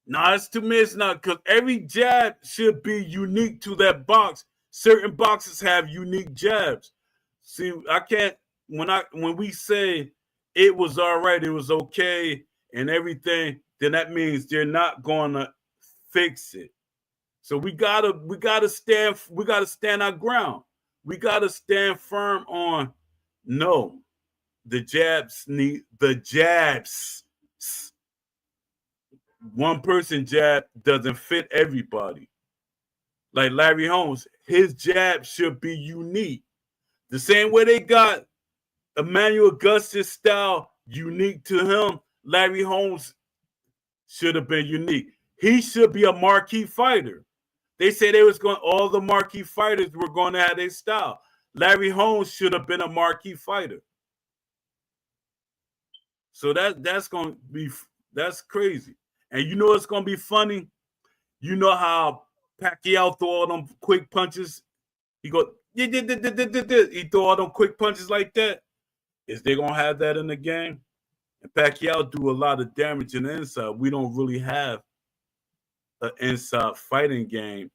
No, it's to me, it's not, because every jab should be unique to that box. Certain boxes have unique jabs. See, I can't when we say it was all right, it was okay, and everything, then that means they're not gonna fix it. So we gotta stand our ground. We gotta stand firm on no. The jabs. One person jab doesn't fit everybody. Like Larry Holmes, his jab should be unique. The same way they got Emmanuel Augustus style unique to him, Larry Holmes should have been unique. He should be a marquee fighter. They say all the marquee fighters were going to have their style. Larry Holmes should have been a marquee fighter. So that's crazy. And you know it's gonna be funny. You know how Pacquiao throw all them quick punches. He throw all them quick punches like that. Is they gonna have that in the game? And Pacquiao do a lot of damage in the inside. We don't really have an inside fighting game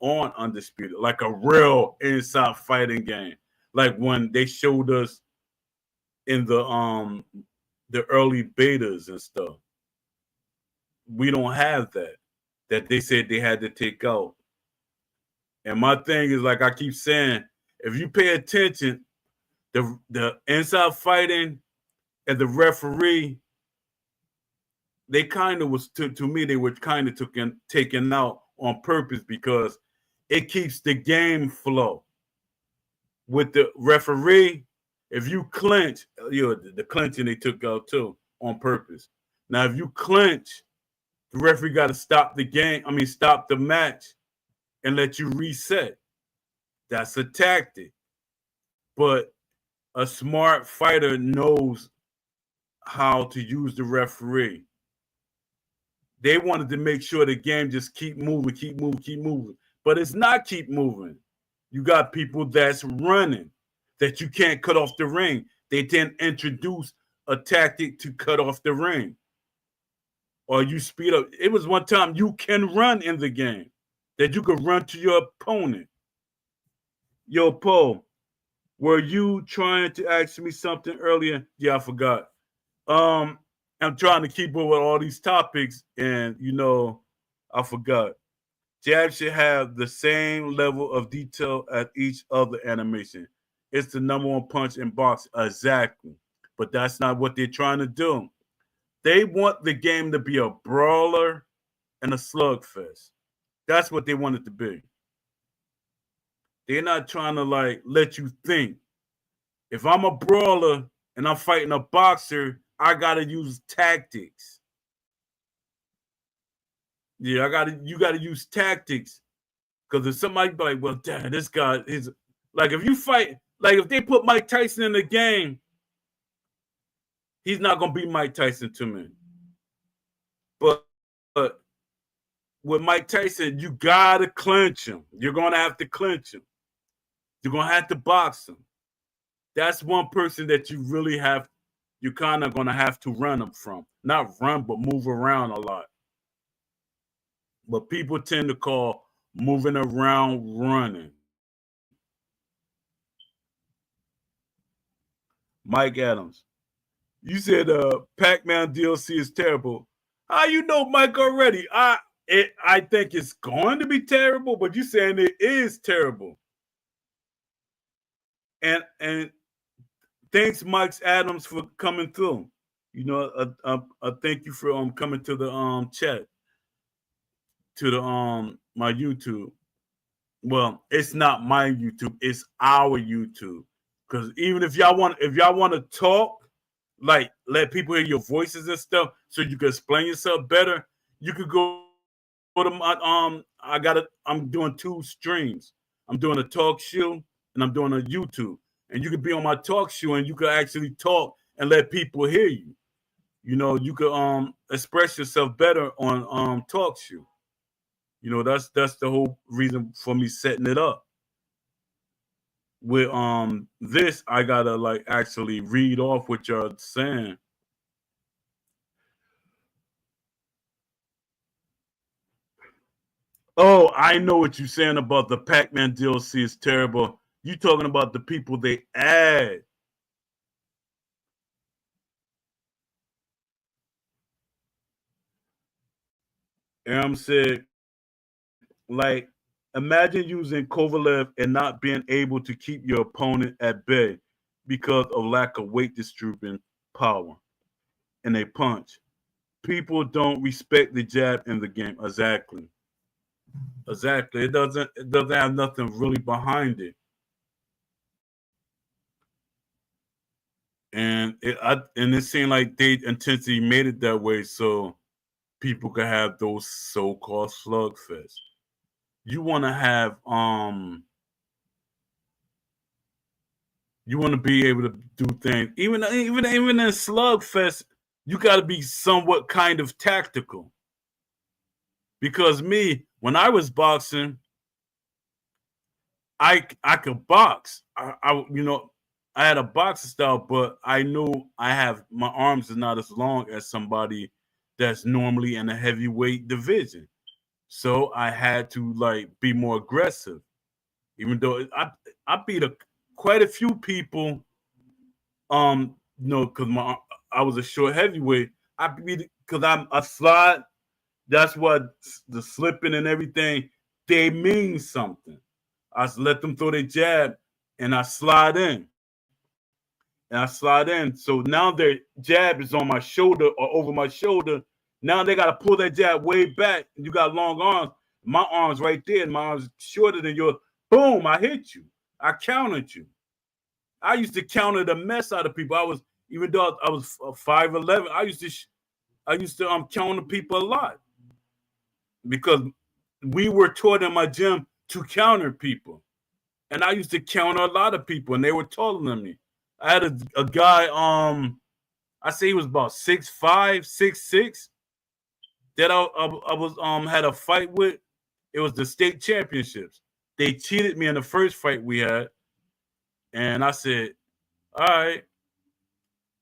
on Undisputed, like a real inside fighting game, like when they showed us in the early betas and stuff. We don't have that they said they had to take out. And my thing is, like I keep saying, if you pay attention, the inside fighting and the referee, they kind of was to me, they were kind of taken out on purpose because it keeps the game flow. With the referee, if you clinch, the clinching they took out too on purpose. Now, if you clinch, the referee got to stop the match and let you reset. That's a tactic. But a smart fighter knows how to use the referee. They wanted to make sure the game just keep moving, keep moving, keep moving. But it's not keep moving. You got people that's running that you can't cut off the ring. They then introduce a tactic to cut off the ring. Or you speed up. It was one time you can run in the game, that you could run to your opponent. Yo, Paul, were you trying to ask me something earlier? Yeah, I forgot. I'm trying to keep up with all these topics, and I forgot. Jab should have the same level of detail as each other animation. It's the number one punch in boxing, exactly. But that's not what they're trying to do. They want the game to be a brawler and a slugfest. That's what they want it to be. They're not trying to let you think. If I'm a brawler and I'm fighting a boxer, I gotta use tactics. Yeah, you gotta use tactics. Because if somebody be like, well, damn, this guy is like, if you fight, like if they put Mike Tyson in the game, he's not gonna be Mike Tyson to me. But with Mike Tyson, you gotta clinch him. You're gonna have to clinch him. You're gonna have to box him. That's one person that you're kind of gonna have to run him from. Not run, but move around a lot. But people tend to call moving around running. Mike Adams, you said Pac-Man DLC is terrible. How you know Mike already? I think it's going to be terrible, but you saying it is terrible. And thanks, Mike Adams, for coming through. Thank you for coming to the chat, to the my YouTube. Well, it's not my YouTube, it's our YouTube. Because even if y'all want to talk, like let people hear your voices and stuff, so you can explain yourself better, you could go to my I'm doing 2 streams. I'm doing a talk show and I'm doing a YouTube. And you could be on my talk show and you could actually talk and let people hear you. You could express yourself better on talk show. That's the whole reason for me setting it up. With this, I gotta actually read off what y'all saying. Oh, I know what you're saying about the Pac-Man DLC is terrible. You talking about the people they add. Said, imagine using Kovalev and not being able to keep your opponent at bay because of lack of weight distributing power in a punch. People don't respect the jab in the game. Exactly. It doesn't have nothing really behind it. And it seemed like they intentionally made it that way so people could have those so-called slugfests. You want to have you want to be able to do things. Even in slugfest, you got to be somewhat kind of tactical. Because me, when I was boxing, I could box. I had a boxing style, but I knew my arms are not as long as somebody that's normally in a heavyweight division. So I had to be more aggressive. Even though I beat quite a few people, because I was a short heavyweight. I beat because I'm a slide. That's what the slipping and everything, they mean something. I let them throw their jab and I slide in. So now their jab is on my shoulder or over my shoulder. Now they got to pull that jab way back. You got long arms. My arm's right there, and my arm's shorter than yours. Boom, I hit you. I countered you. I used to counter the mess out of people. Even though I was 5'11", I used to counter people a lot because we were taught in my gym to counter people. And I used to counter a lot of people, and they were taller than me. I had a guy, I say he was about 6'5", 6'6", that I was had a fight with. It was the state championships. They cheated me in the first fight we had, and I said, "All right,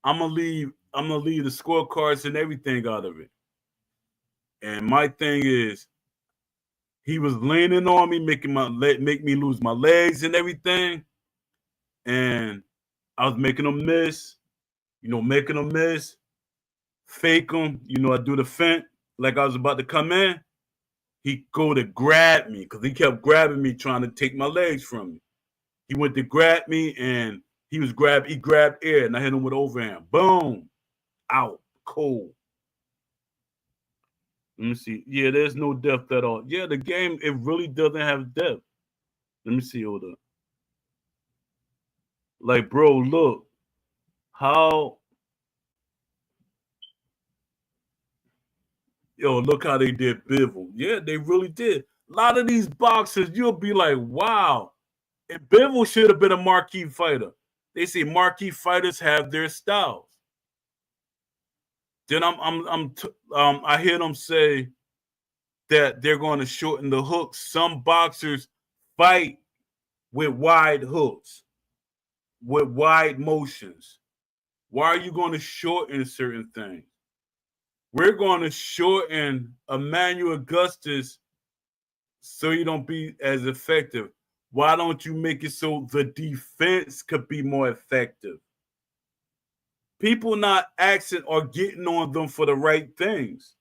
I'm gonna leave the scorecards and everything out of it." And my thing is, he was leaning on me, make me lose my legs and everything, and I was making him miss, making him miss, fake him, I do the feint like I was about to come in. He go to grab me because he kept grabbing me, trying to take my legs from me. He went to grab me, and he grabbed air, and I hit him with overhand. Boom, out, cold. Let me see. Yeah, there's no depth at all. Yeah, the game, it really doesn't have depth. Let me see. Hold up. Like, bro, look how. Yo, look how they did Bivol. Yeah, they really did. A lot of these boxers, you'll be like, wow. And Bivol should have been a marquee fighter. They say marquee fighters have their styles. Then I hear them say that they're going to shorten the hooks. Some boxers fight with wide hooks, with wide motions. Why are you going to shorten certain things? We're going to shorten Emmanuel Augustus so you don't be as effective. Why don't you make it so the defense could be more effective? People not asking or getting on them for the right things.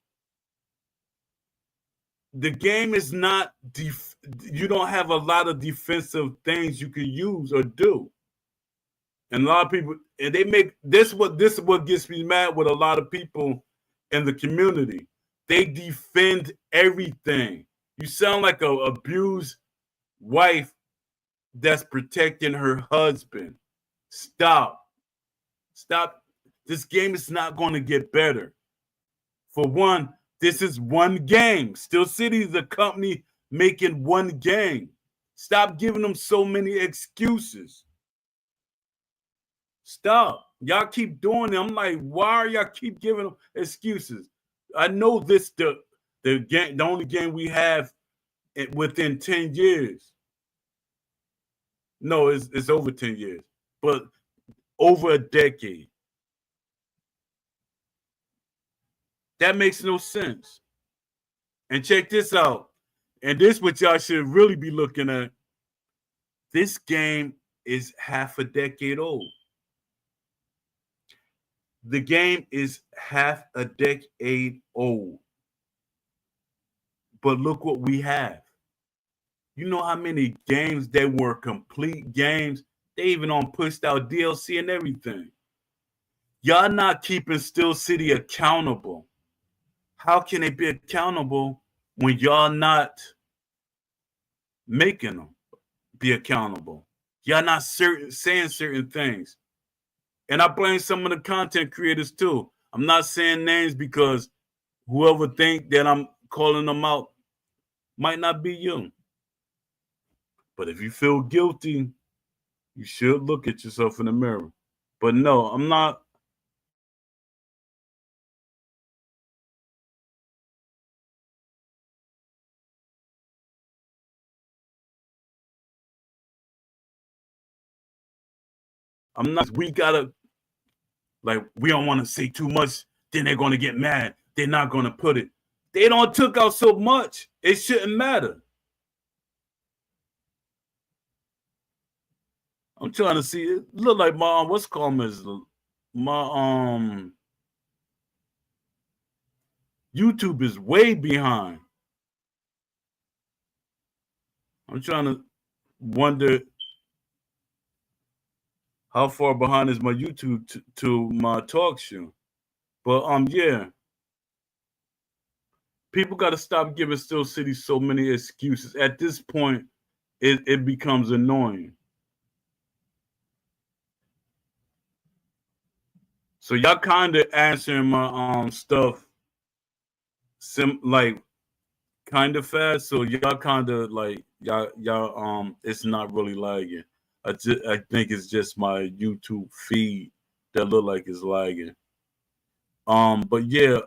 The game is not you don't have a lot of defensive things you can use or do. And a lot of people, and they make this is what gets me mad with a lot of people in the community. They defend everything. You sound like a abused wife that's protecting her husband. Stop. This game is not going to get better. For one, this is one game. Steel City is a company making one game. Stop giving them so many excuses. Stop. Y'all keep doing it. I'm like, why are y'all keep giving them excuses? I know this the only game we have within 10 years. No, it's over 10 years, but over a decade. That makes no sense. And check this out. And this what y'all should really be looking at. This game is half a decade old. The game is half a decade old. But look what we have. You know how many games that were complete games? They even pushed out DLC and everything. Y'all not keeping Steel City accountable. How can they be accountable when y'all not making them be accountable? Y'all not saying certain things. And I blame some of the content creators too. I'm not saying names because whoever think that I'm calling them out might not be you. But if you feel guilty, you should look at yourself in the mirror. But no, I'm not. We gotta, like, we don't want to say too much, then they're gonna get mad. They're not gonna put it. They don't took out so much. It shouldn't matter. I'm trying to see. It look like my what's called is my YouTube is way behind. I'm trying to wonder how far behind is my YouTube to my talk show. But yeah. People got to stop giving Steel City so many excuses. At this point, it becomes annoying. So y'all kind of answering my stuff like kind of fast. So y'all kind of like y'all it's not really lagging. I think it's just my YouTube feed that look like it's lagging. But yeah,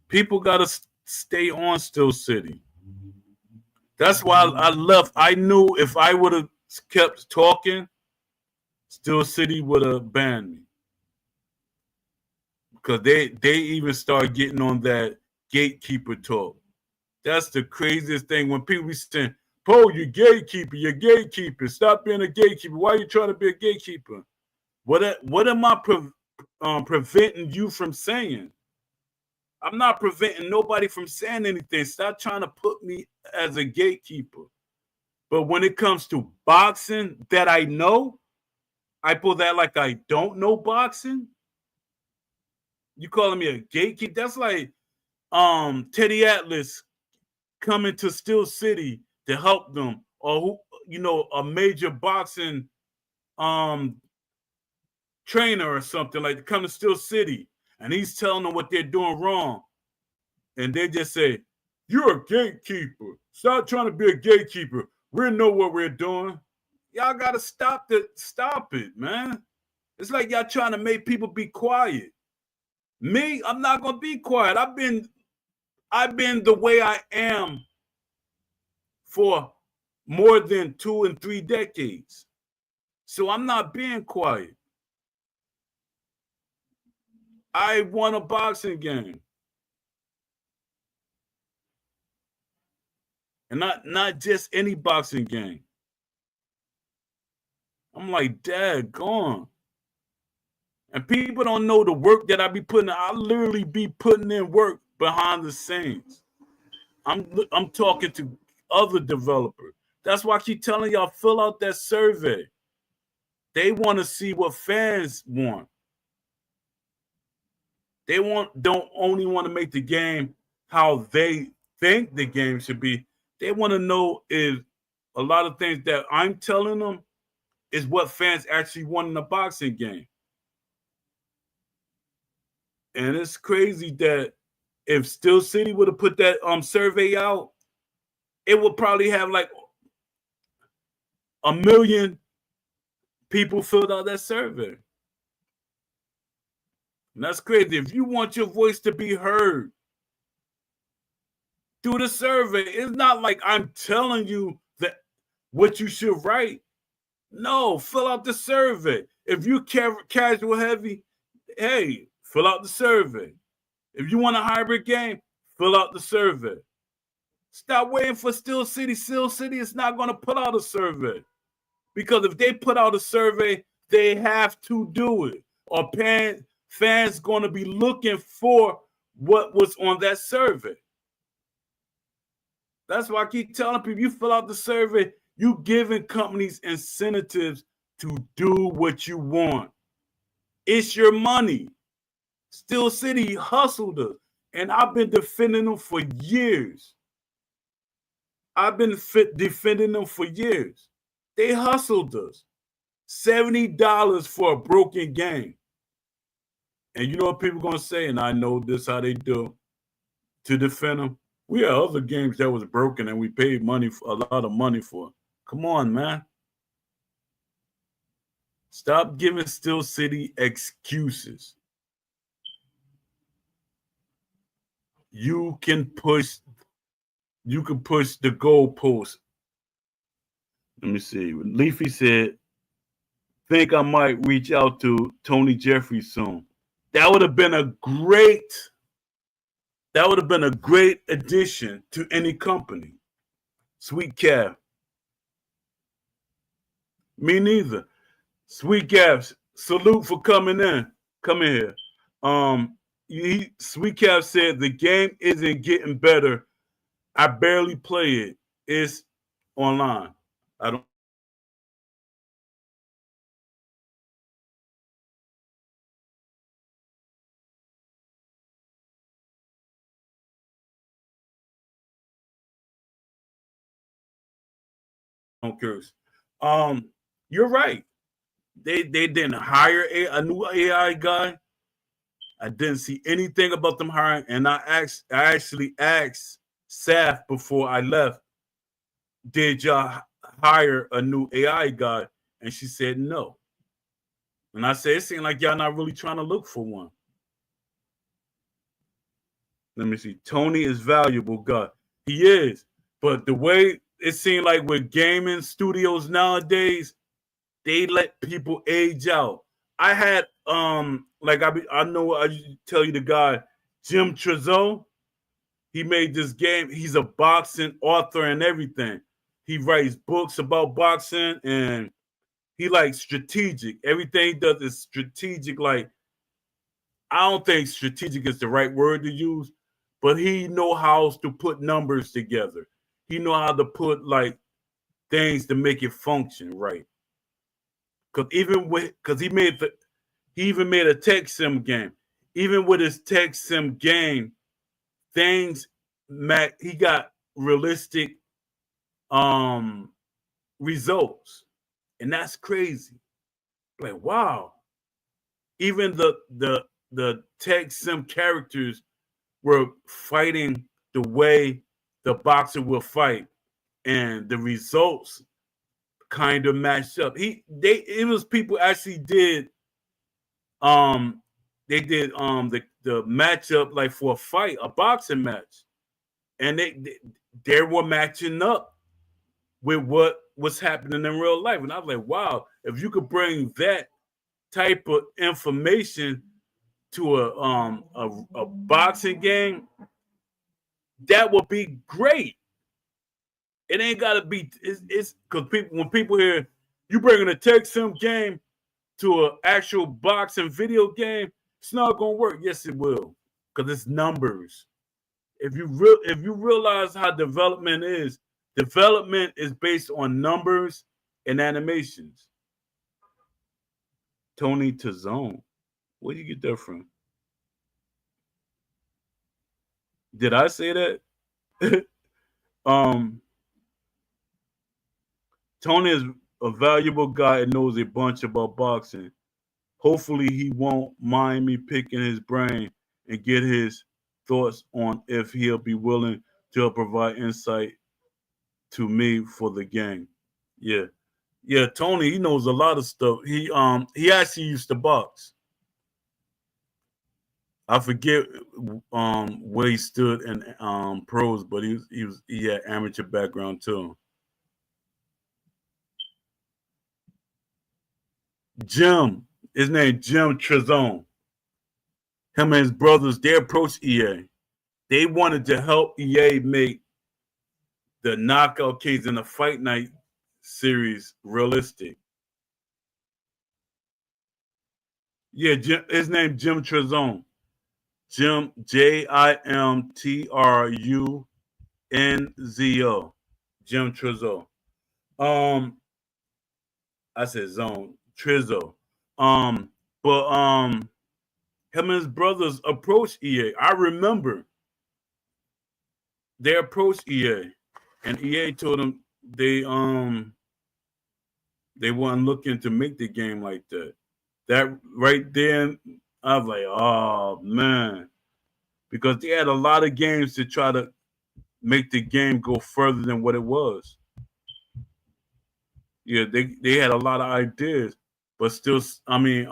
people gotta stay on Still City. That's why I left. I knew if I would have kept talking, Still City would have banned me because they even start getting on that gatekeeper talk. That's the craziest thing when people be saying, "Po, you're gatekeeper. You're gatekeeper. Stop being a gatekeeper. Why are you trying to be a gatekeeper? What am I preventing you from saying? I'm not preventing nobody from saying anything. Stop trying to put me as a gatekeeper. But when it comes to boxing that I know, I pull that like I don't know boxing. You calling me a gatekeeper? That's like Teddy Atlas coming to Steel City to help them, or who a major boxing um trainer or something like to come to Steel City, and he's telling them what they're doing wrong, and they just say, "You're a gatekeeper. Stop trying to be a gatekeeper. We know what we're doing." Y'all gotta stop it, man. It's like y'all trying to make people be quiet. Me, I'm not gonna be quiet. I've been the way I am for more than 2 and 3 decades. So I'm not being quiet. I won a boxing game. And not just any boxing game. I'm like, Dad, gone. And people don't know the work that I be putting in. I literally be putting in work behind the scenes. I'm talking to other developers. That's why I keep telling y'all, fill out that survey. They want to see what fans want. They don't only want to make the game how they think the game should be. They want to know if a lot of things that I'm telling them is what fans actually want in a boxing game. And it's crazy that if Steel City would have put that survey out, it would probably have like 1 million people filled out that survey. And that's crazy. If you want your voice to be heard, do the survey. It's not like I'm telling you that what you should write. No, fill out the survey. If you casual heavy, hey, fill out the survey. If you want a hybrid game, fill out the survey. Stop waiting for Steel City. Steel City is not going to put out a survey. Because if they put out a survey, they have to do it. Or fans going to be looking for what was on that survey. That's why I keep telling people, you fill out the survey, you giving companies incentives to do what you want. It's your money. Steel City hustled us, and I've been defending them for years. I've been defending them for years. They hustled us. $70 for a broken game. And you know what people are going to say, and I know this how they do to defend them. We had other games that was broken and we paid money for a lot of money for. Come on, man. Stop giving Steel City excuses. You can push the goalpost. Let me see. Leafy said, think I might reach out to Tony Jeffrey soon. That would have been a great addition to any company. Sweet Calf. Me neither. Sweet Calf, salute for coming in. Come in here. Sweet Calf said the game isn't getting better. I barely play it. It's online. I don't curse. You're right. They didn't hire a new AI guy. I didn't see anything about them hiring, and I actually asked Saf before I left, did y'all hire a new AI guy? And she said no. And I said, it seemed like y'all not really trying to look for one. Let me see. Tony is valuable, God. He is. But the way it seemed like with gaming studios nowadays, they let people age out. I had like I know I used to tell you the guy Jim Trezo. He made this game. He's a boxing author and everything. He writes books about boxing and he like strategic. Everything he does is strategic. Like I don't think strategic is the right word to use, but he know how to put numbers together. He know how to put like things to make it function right. Because he even made a tech sim game. Even with his tech sim game, things he got realistic um results, and that's crazy. Like wow, even the tech sim characters were fighting the way the boxer will fight, and the results kind of matched up. It was people actually did um they did the matchup like for a fight, a boxing match, and they were matching up with what was happening in real life. And I was like, wow, if you could bring that type of information to a boxing game, that would be great. It ain't gotta be it's because people when people hear you bringing a tech sim game to an actual boxing video game, it's not gonna work. Yes, it will, because it's numbers. If you realize how development is based on numbers and animations. Tony Tazone, where do you get that from? Did I say that? um, Tony is a valuable guy and knows a bunch about boxing. Hopefully, he won't mind me picking his brain and get his thoughts on if he'll be willing to provide insight to me for the game. Yeah, yeah. Tony, he knows a lot of stuff. He actually used to box. I forget where he stood in pros, but he had amateur background too. Jim, his name Jim Trezone. Him and his brothers, they approached EA. They wanted to help EA make the knockout case in the Fight Night series realistic. Yeah, his name Jim Trezone. Jim Jimtrunzo. Jim Trezo. Um, I said zone Trizzo. Um, but him and his brothers approached EA. I remember they approached EA, and EA told them they weren't looking to make the game like that. That right then, I was like, oh man, because they had a lot of games to try to make the game go further than what it was. Yeah, they had a lot of ideas, but still, I mean,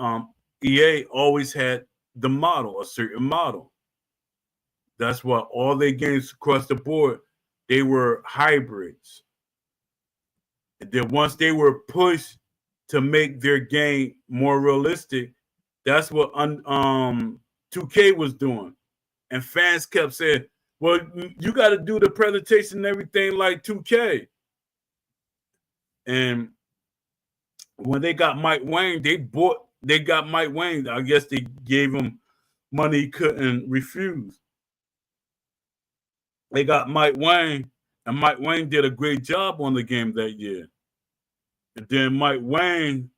EA always had the model, a certain model. That's why all their games across the board, they were hybrids. And then once they were pushed to make their game more realistic, that's what 2K was doing. And fans kept saying, well, you got to do the presentation and everything like 2K. And when they got Mike Wang, they got Mike Wang. I guess they gave him money he couldn't refuse. They got Mike Wang, and Mike Wang did a great job on the game that year. And then Mike Wang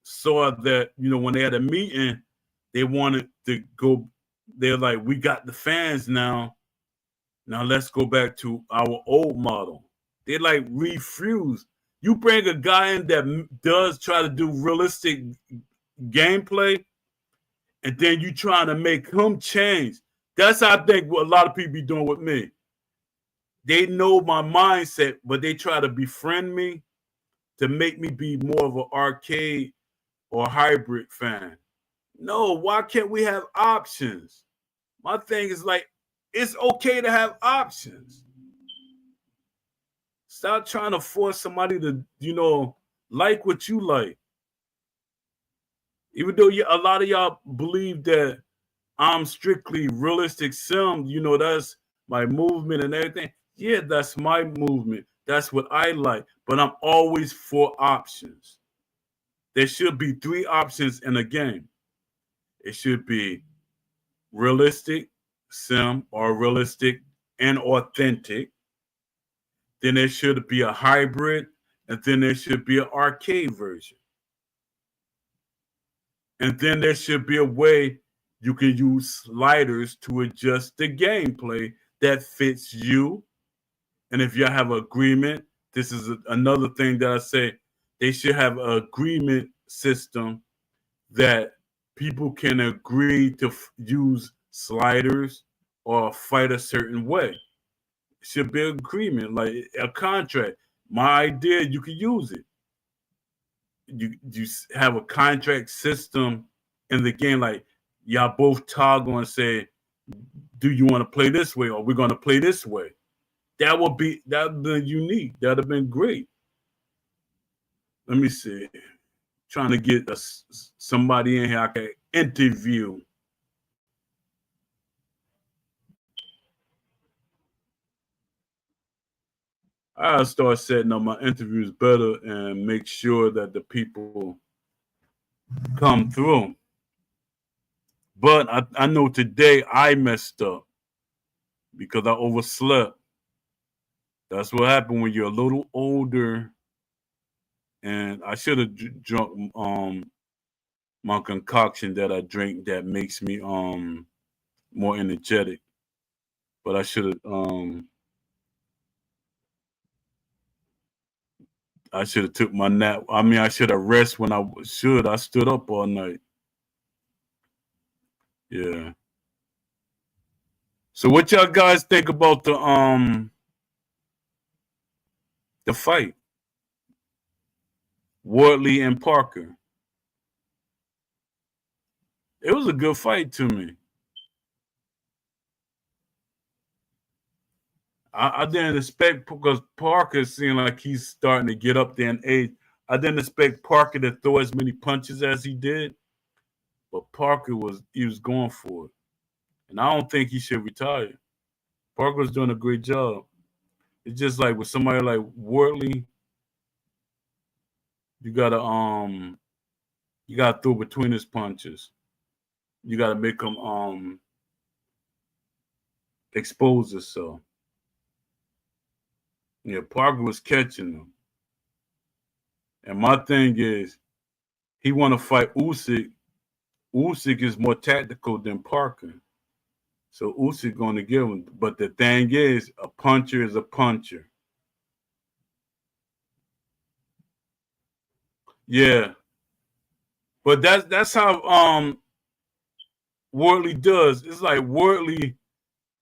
saw that, when they had a meeting, they wanted to go. They're like, we got the fans now. Now let's go back to our old model. They like refuse. You bring a guy in that does try to do realistic gameplay, and then you trying to make him change. That's how I think what a lot of people be doing with me. They know my mindset, but they try to befriend me to make me be more of an arcade or hybrid fan. No, why can't we have options? My thing is like, it's okay to have options. Stop trying to force somebody to, like what you like. Even though a lot of y'all believe that I'm strictly realistic sim, that's my movement and everything. Yeah, that's my movement. That's what I like. But I'm always for options. There should be 3 options in a game. It should be realistic sim or realistic and authentic. Then there should be a hybrid, and then there should be an arcade version. And then there should be a way you can use sliders to adjust the gameplay that fits you. And if you have an agreement, this is another thing that I say, they should have an agreement system that people can agree to use sliders or fight a certain way. It should be an agreement, like a contract. My idea, you can use it. You have a contract system in the game, like y'all both toggle and say, do you want to play this way or we're going to play this way? That would have been unique. That'd have been great. Let me see. Trying to get somebody in here I can interview. I'll start setting up my interviews better and make sure that the people come through. But I know today I messed up because I overslept. That's what happened when you're a little older. And I should have drunk my concoction that I drink that makes me more energetic. But I should have took my nap. I mean, I should have rest when I should. I stood up all night. Yeah. So what y'all guys think about the fight? Wardley and Parker. It was a good fight to me. I didn't expect, because Parker seemed like he's starting to get up there in age. I didn't expect Parker to throw as many punches as he did, but Parker was going for it, and I don't think he should retire. Parker was doing a great job. It's just like with somebody like Wardley, you gotta throw between his punches. You gotta make him expose himself. Yeah, Parker was catching them. And my thing is, he want to fight Usyk. Usyk is more tactical than Parker. So Usyk going to give him. But the thing is, a puncher is a puncher. Yeah. But that's how Wardley does. It's like Wardley,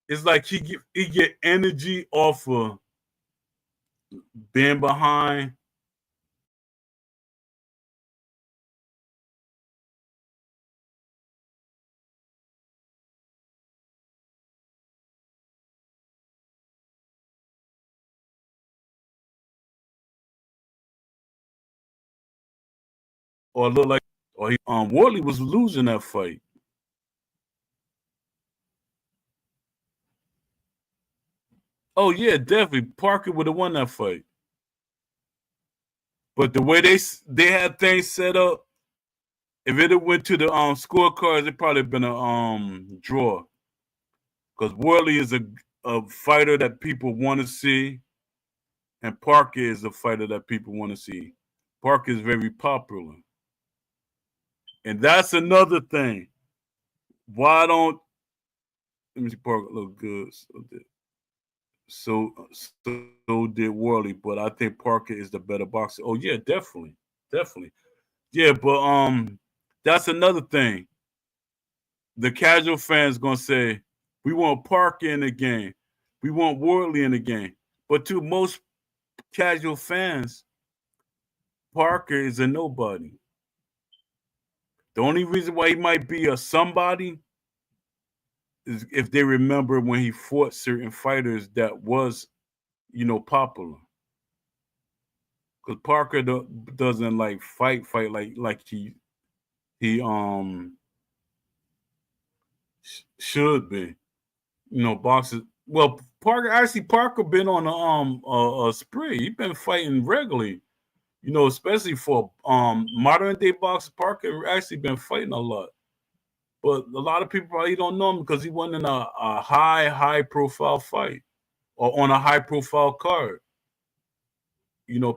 it's like he get energy off of being behind. Or look like, or he Wardley was losing that fight. Oh yeah, definitely. Parker would have won that fight. But the way they had things set up, if it had went to the scorecards, it probably been a draw. Because Worley is a fighter that people want to see, and Parker is a fighter that people want to see. Parker is very popular, and that's another thing. Why don't let me see Parker look good? So did Worley, but I think Parker is the better boxer. Oh yeah, definitely. Yeah, but that's another thing. The casual fans gonna say, we want Parker in the game. We want Worley in the game. But to most casual fans, Parker is a nobody. The only reason why he might be a somebody is if they remember when he fought certain fighters that was, popular. Because Parker doesn't like fight like he should be. Boxers. Well, Parker been on a spree. He been fighting regularly. Especially for modern day boxers. Parker actually been fighting a lot. But a lot of people probably don't know him because he wasn't in a high profile fight or on a high profile card.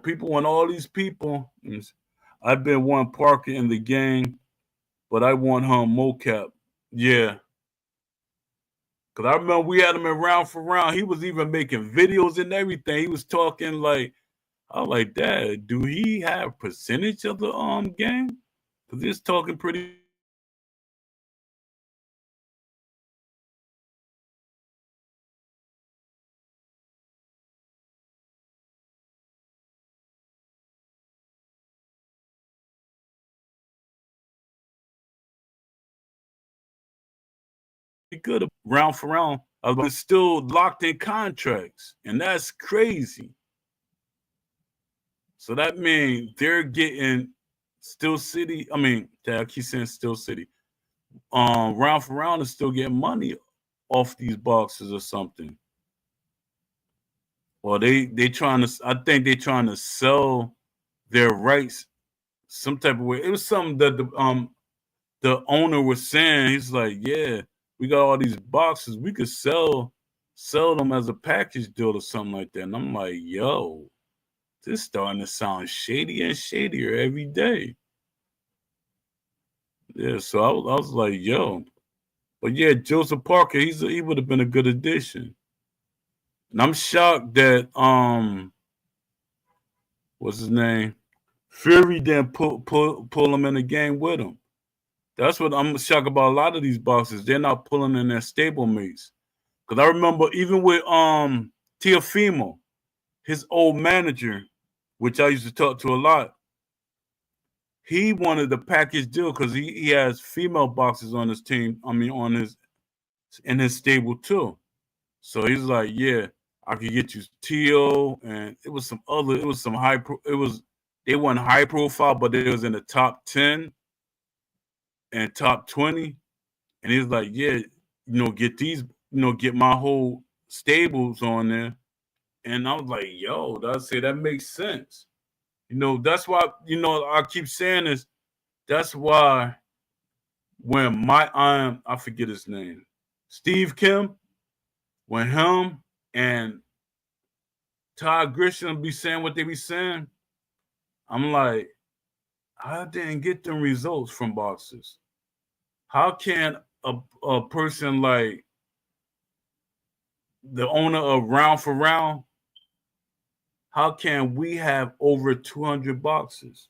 People want all these people. I've been one Parker in the game, but I want him mocap. Yeah. Because I remember we had him in round for round. He was even making videos and everything. He was talking like, I was like, Dad, do he have percentage of the game? Because he's talking pretty good round for round. But still locked in contracts. And that's crazy. So that means they're getting Steel City. I mean, I keep saying Steel City. Round for round is still getting money off these boxes or something. Or they trying to. I think they trying to sell their rights some type of way. It was something that the owner was saying. He's like, yeah, we got all these boxes. We could sell them as a package deal or something like that. And I'm like, yo, this starting to sound shady and shadier every day. Yeah, so I was like, yo. But yeah, Joseph Parker, he would have been a good addition. And I'm shocked that what's his name? Fury didn't pull him in the game with him. That's what I'm shocked about a lot of these boxers. They're not pulling in their stable mates. Because I remember even with Teofimo, his old manager, which I used to talk to a lot, he wanted the package deal because he has female boxers on his team. I mean, in his stable too. So he's like, yeah, I could get you Tio, and it was some other. It was some it was they weren't high profile, but they was in the top 10 and top 20. And he's like, yeah, get these, get my whole stables on there. And I was like, yo, that makes sense. That's why, I keep saying this. That's why when I forget his name, Steve Kim, when him and Todd Grisham be saying what they be saying, I'm like, I didn't get them results from boxers. How can a person like the owner of Round for Round, how can we have over 200 boxes?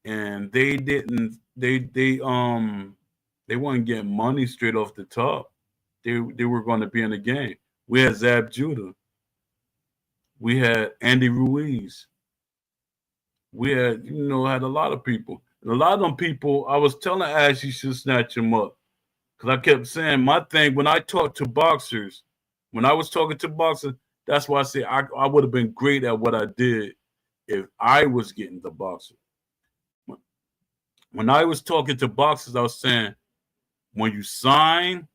And they didn't they weren't getting money straight off the top. They were going to be in the game. We had Zab Judah. We had Andy Ruiz. We had had a lot of people. And a lot of them people, I was telling Ash you should snatch them up. Because I kept saying my thing when I talk to boxers, when I was talking to boxers, that's why I say I would have been great at what I did if I was getting the boxer. When I was talking to boxers, I was saying, when you sign,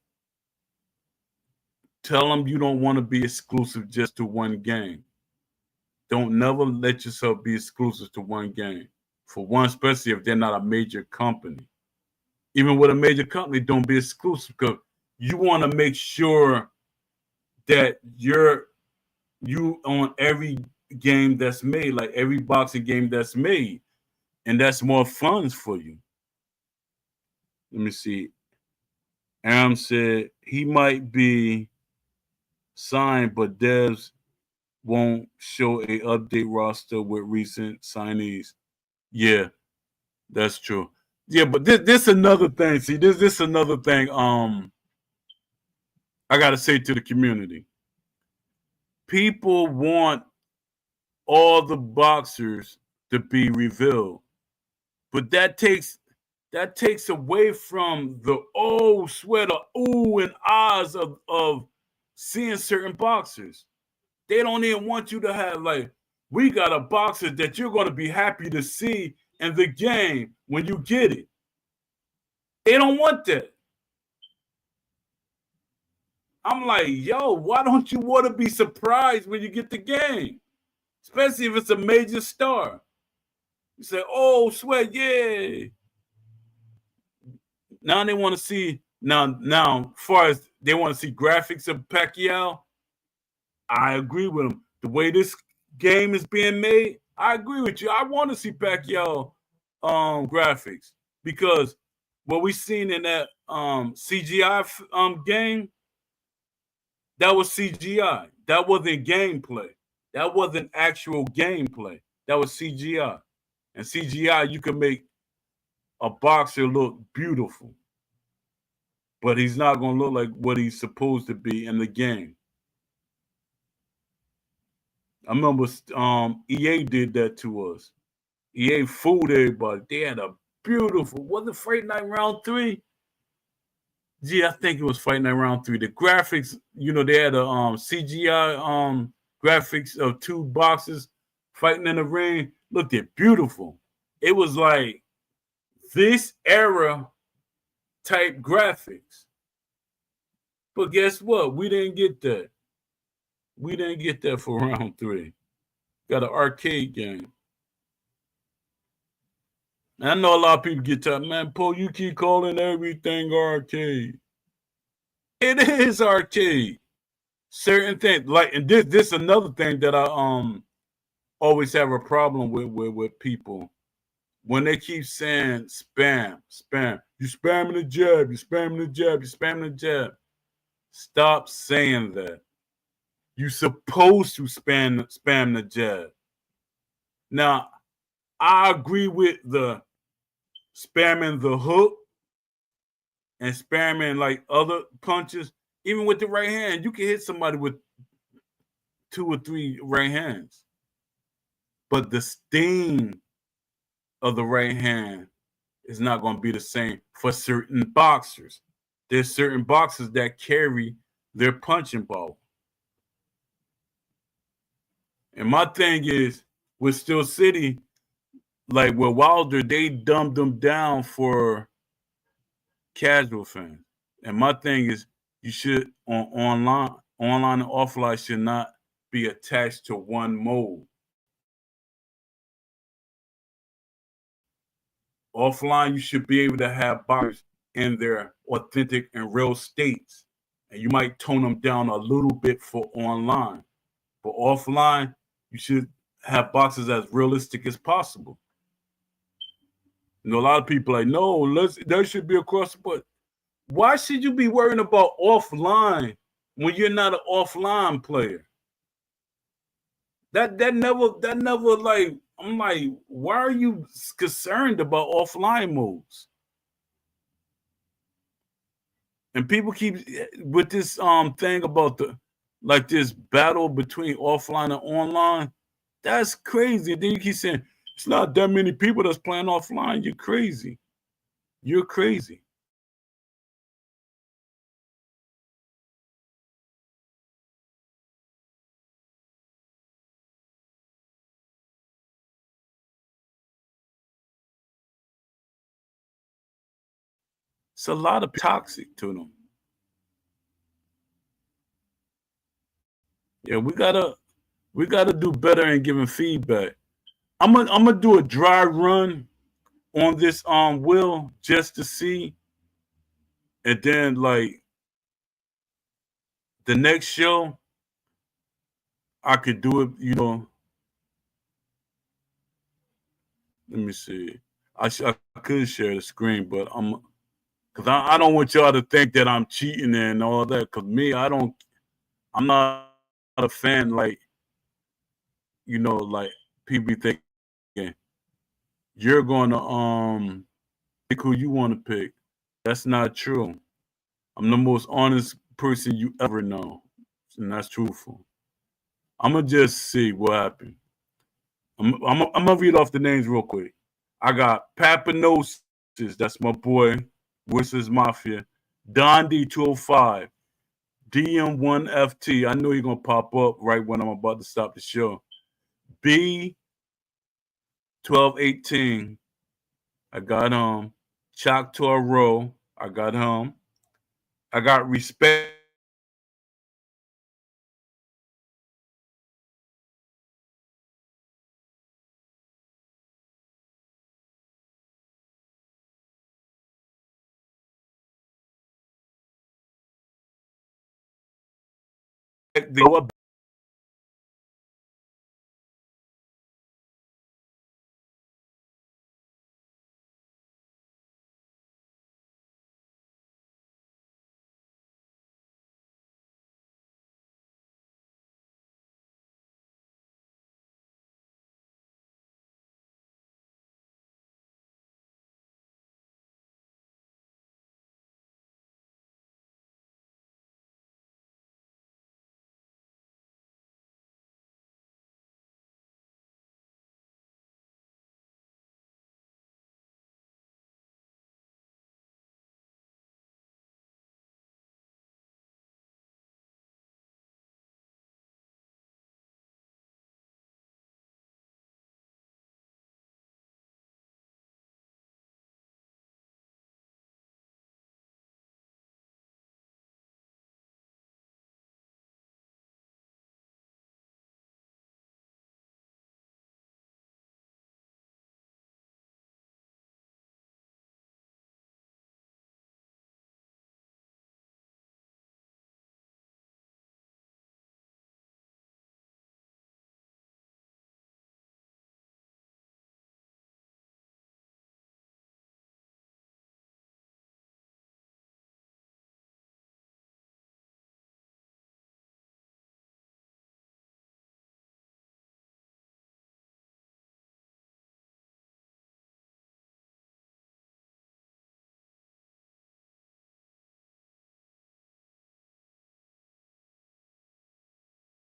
tell them you don't want to be exclusive just to one game. Don't never let yourself be exclusive to one game. For one, especially if they're not a major company. Even with a major company, don't be exclusive because you want to make sure that you on every game that's made, like every boxing game that's made, and that's more funds for you. Let me see. Am said he might be signed, but devs won't show a update roster with recent signees. Yeah, that's true. Yeah, but this another thing. See, this another thing. I gotta say to the community, people want all the boxers to be revealed, but that takes that takes away from the oh sweater, ooh and ahs of seeing certain boxers. They don't even want you to have like, we got a boxer that you're going to be happy to see in the game when you get it. They don't want that. I'm like, yo, why don't you want to be surprised when you get the game? Especially if it's a major star. You say, oh, sweat, yeah. Now they want to see, now, as far as they want to see graphics of Pacquiao, I agree with them. The way this game is being made, I agree with you. I want to see Pacquiao graphics because what we seen in that CGI game, that was CGI. That wasn't gameplay. That wasn't actual gameplay. That was CGI. And CGI, you can make a boxer look beautiful, but he's not going to look like what he's supposed to be in the game. I remember EA did that to us. EA fooled everybody. They had a beautiful, was it Fight Night Round 3? Yeah, I think it was Fight Night Round 3. The graphics, they had a CGI graphics of two boxers fighting in the ring. Looked it beautiful. It was like this era type graphics. But guess what? We didn't get that. We didn't get that for round 3. Got an arcade game. And I know a lot of people get tired. Man, Paul, you keep calling everything arcade. It is arcade. Certain things, like, and this another thing that I always have a problem with people. When they keep saying spam, you spamming the jab, you spamming the jab, you spamming the jab. Stop saying that. You're supposed to spam the jab. Now, I agree with the spamming the hook and spamming like other punches. Even with the right hand, you can hit somebody with 2 or 3 right hands. But the sting of the right hand is not going to be the same for certain boxers. There's certain boxers that carry their punching power. And my thing is, with Steel City, like with Wilder, they dumbed them down for casual fans. And my thing is, you should, online and offline should not be attached to one mode. Offline, you should be able to have boxers in their authentic and real states. And you might tone them down a little bit for online. But offline, you should have boxers as realistic as possible. A lot of people are like, no, that should be across the board. Why should you be worrying about offline when you're not an offline player? That never like, I'm like, why are you concerned about offline moves? And people keep with this thing about this battle between offline and online. That's crazy. Then you keep saying it's not that many people that's playing offline. You're crazy. You're crazy. It's a lot of toxic to them. Yeah, we gotta do better in giving feedback. I'm gonna do a dry run on this wheel just to see, and then like the next show I could do it. Let me see. I could share the screen, but because I don't want y'all to think that I'm cheating and all that. Because me, I'm not a fan like like people be thinking you're going to pick who you want to pick. That's not true. I'm the most honest person you ever know, and that's truthful. I'm gonna just see what happened. I'm gonna read off the names real quick. I got Papanos That's my boy, Whistles Mafia. Don D205. DM1FT. I know you're gonna pop up right when I'm about to stop the show. B1218. I got Choctaw Row. I got I got Respect. The